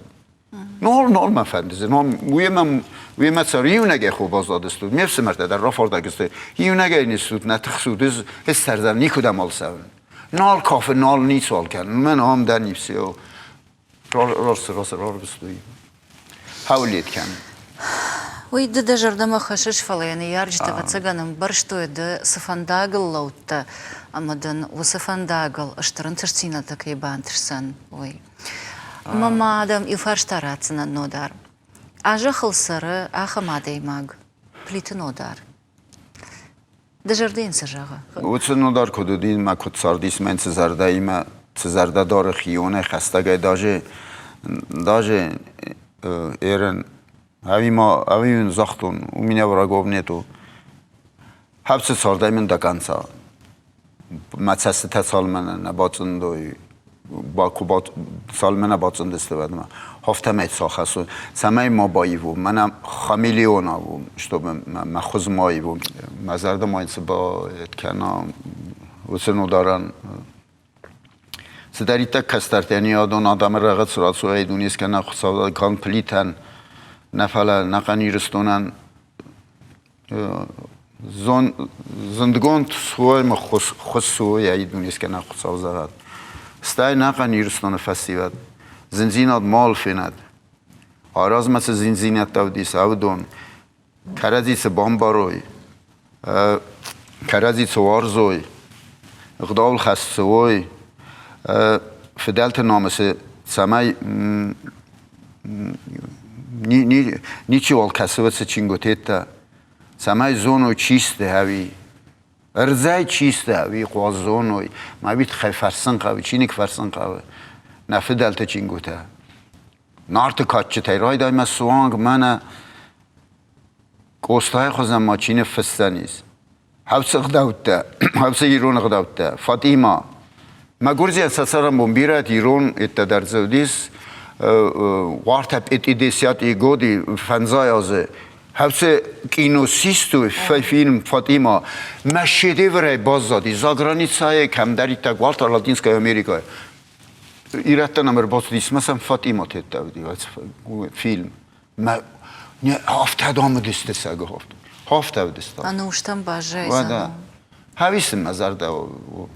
نال مفنده نال وی سریو نگه خوب آزاد است میفس مرد در راه فردا گسته هیو نگه نیست نتخسود از سرزن نیکودم آل سون نال کافه نال نیست سوال کن من هم در نیفسی و راست بستوی حاولید کن ويد جردما خشش فلاني يارج تبتسجن برشتو د سفنداغل لوتا امدن وسفنداغل اشترن ترسينا تكيبان ترسن وي ماما ادم يفرش تراتنا نودار اجا خلصر اخا مادي ماغ بليت نودار دجردين سجاغا وچ نودار کدودین ما کد ساردیس من سزرده ما سزرده دار خیونه خستگی داجه ایرن هاوی زختون و مینه ورا گوبنیتو هفت سارده من دکانسا متسست تا سال من نباتندوی با کوبات سال من نباتند استفاده ما هفته میت ساخته سمای ما باییو منم خمیلیونا و شتوب مخوز ماییو مزرد ماینس با کنام و سنو دارن سدریتا کسترتنی آدون آدم رقت سرات سوی دونیست که نخصاده کان پلیتن نفعل نقنی رستونن زندگان سوای ما خسوی ای دونیست که نخصاو زغد ستای نقن ایرستان فسیوت زنزینات مال فیند آراز مثل زنزینت دو دیس او دون کرزی سه بامباروی کرزی سه وارزوی اقدال خستوی فدلت نامسه سمای نیچی وال کسوت سه چینگوتیت تا سمای زونو چیسته هاوی ارزای چیسته هاوی قواز زونوی ما بیت خیلی فرسن قوی چینیک فرسن قوی نفه دلتا چینگوته نارت کاتچه تایرای دای ما سوانگ من گوستای خوزم ما چین فستانیز حبس اقداوته حبس ایرون اقداوته فاطیما ما گرزی اساسارم بومبیرت ایرون ایتا در زودیس وارتب اتیدیسیات ایگودی فنزای آزه حبس کینوسیستو فیلم فاطیما ما شدیوره باز دادی زاگرانیتسای کم داری تا والتر لاتینسکای امریکا ایرتا نمر باز دیست مثلا فاطیما تیت دادی فیلم ما هفته دام دیسته سگه هفته دیسته انوشتم باجه ودا هاویسم مزار دا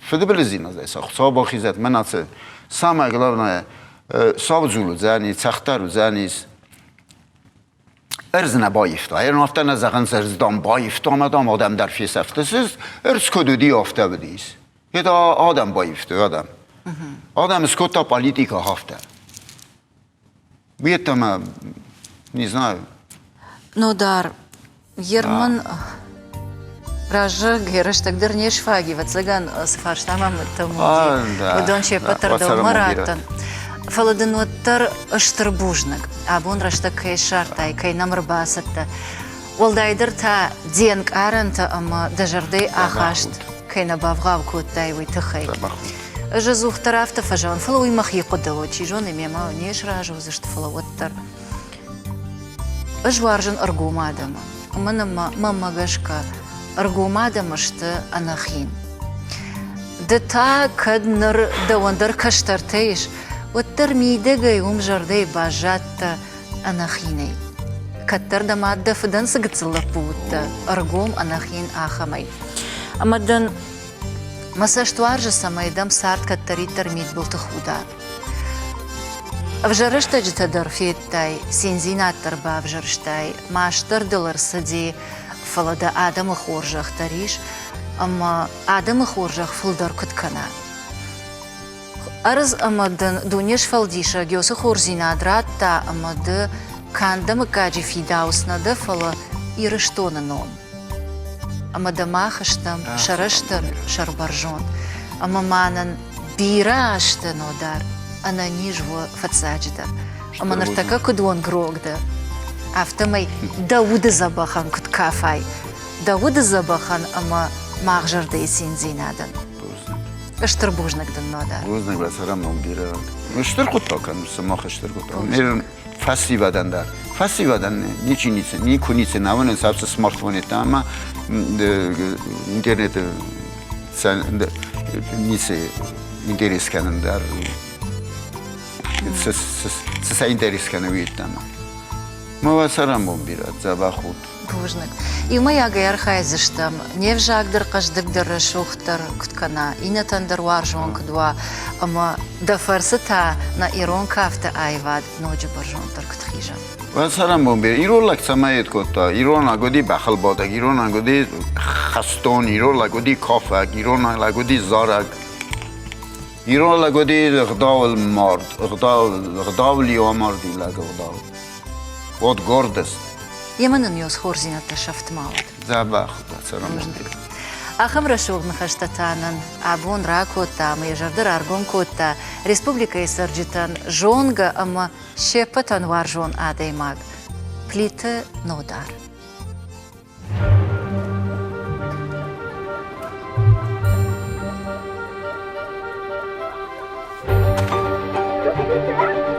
فده بلزین از ایسا صاب آخیزت من از سام اگلارنا صاب زولو زنی سختر زنیز ارز نبایفته اگر نافته نزغن ارز دام بایفته آمدام آدم در فیس افته سیز ارز کدودی آفته بدیز یه دا آدم بایفته آدم اسکوتا پالیتیکا هفته بیتم نیزنای Nodar, Jerman Raja Gerash Tagder Neshfagi, Vatsagan Sfarstamam Tamudi, Udonche Patar da Maratan. Faladinotar Ashtrabuznak, Abun Rashtakai Shartai, Kai Namr Basata, Waldaider ta Dienk Aranta ama Dajardei Ahasht, Kai Nabavgav Kutai Witahai. Жазух тарафта фажан, фалуй махи кодало, чижон имема, неш ражу за что фалаваттар. أجوارجن أرجومادما ومن ما جشكا أرجومادما شت أنا خين دتا كد نر دواندر كشترتيش والترميدة جيوم جردي باجات أنا خيني كتر دمادة فدن سقط لبوت أرجوم أنا خين آخمي أما دن مساشتوارج سماي دم سارت كتري ترميد بلتخودا أفجرشتا جتدر فيتاي سينزينات تربا أفجرشتاي ماشتر دلر سدي فلدا آدم خورجخ تريش أما آدم خورجخ فلدر كتكنا أرز أما دونيش فلديشا جوس خورزينا دراتا أما د كان دم كاجي في داوسنا د فلا يرشتونا نوم أما دما خشتم شرشتر شربرجون أما مانن بيراشتا نودار أنا نيجوا فتساجدة أما نرتكا كدوان جروجدا أفتمي داود زباخان كد كافاي داود زباخان أما ماغجر ديسين زينادن اشتر بوجنك دن نادر بوجنك بس هرم نمبيرا اشتر قطع كان سماخ اشتر قطع ميرن فاسي بدن در فاسي بدن نيچي نيچه ني كونيچه نوان سابس سمارت فون اتا اما انترنت نيچه انترس كانن در سه інтерес کنه ویتام. ما وسرم بومبیرد زبا خود. بوجنک. ایما یا گیر خایزشتم. نیف جاگ در قشدک در شوختر کت کنا. اینه تندر وارجون کدوا. اما دفرستا نا ایران کافت آیواد نوج برجون تر کت خیجم. وسرم بومبیر. ایران لک سمایت کتا. ایران لگودی بخل بادک. ایران لگودی خستون. ایران لگودی کافک. ایران لگودی زارک. ایران لگودی غداول مرد، غداولی و مردی لگ غداول. واد گردست. یمن نیوز خورزینه تشفت ماود. زبا خدا سرم بومبیر. آخم رشوق نخشتتانن عبون راکوتا میجردر ارگون کوتا республика سرجتن جونگا اما شپتن وارجون آدیماگ پلیت نودار. Thank you.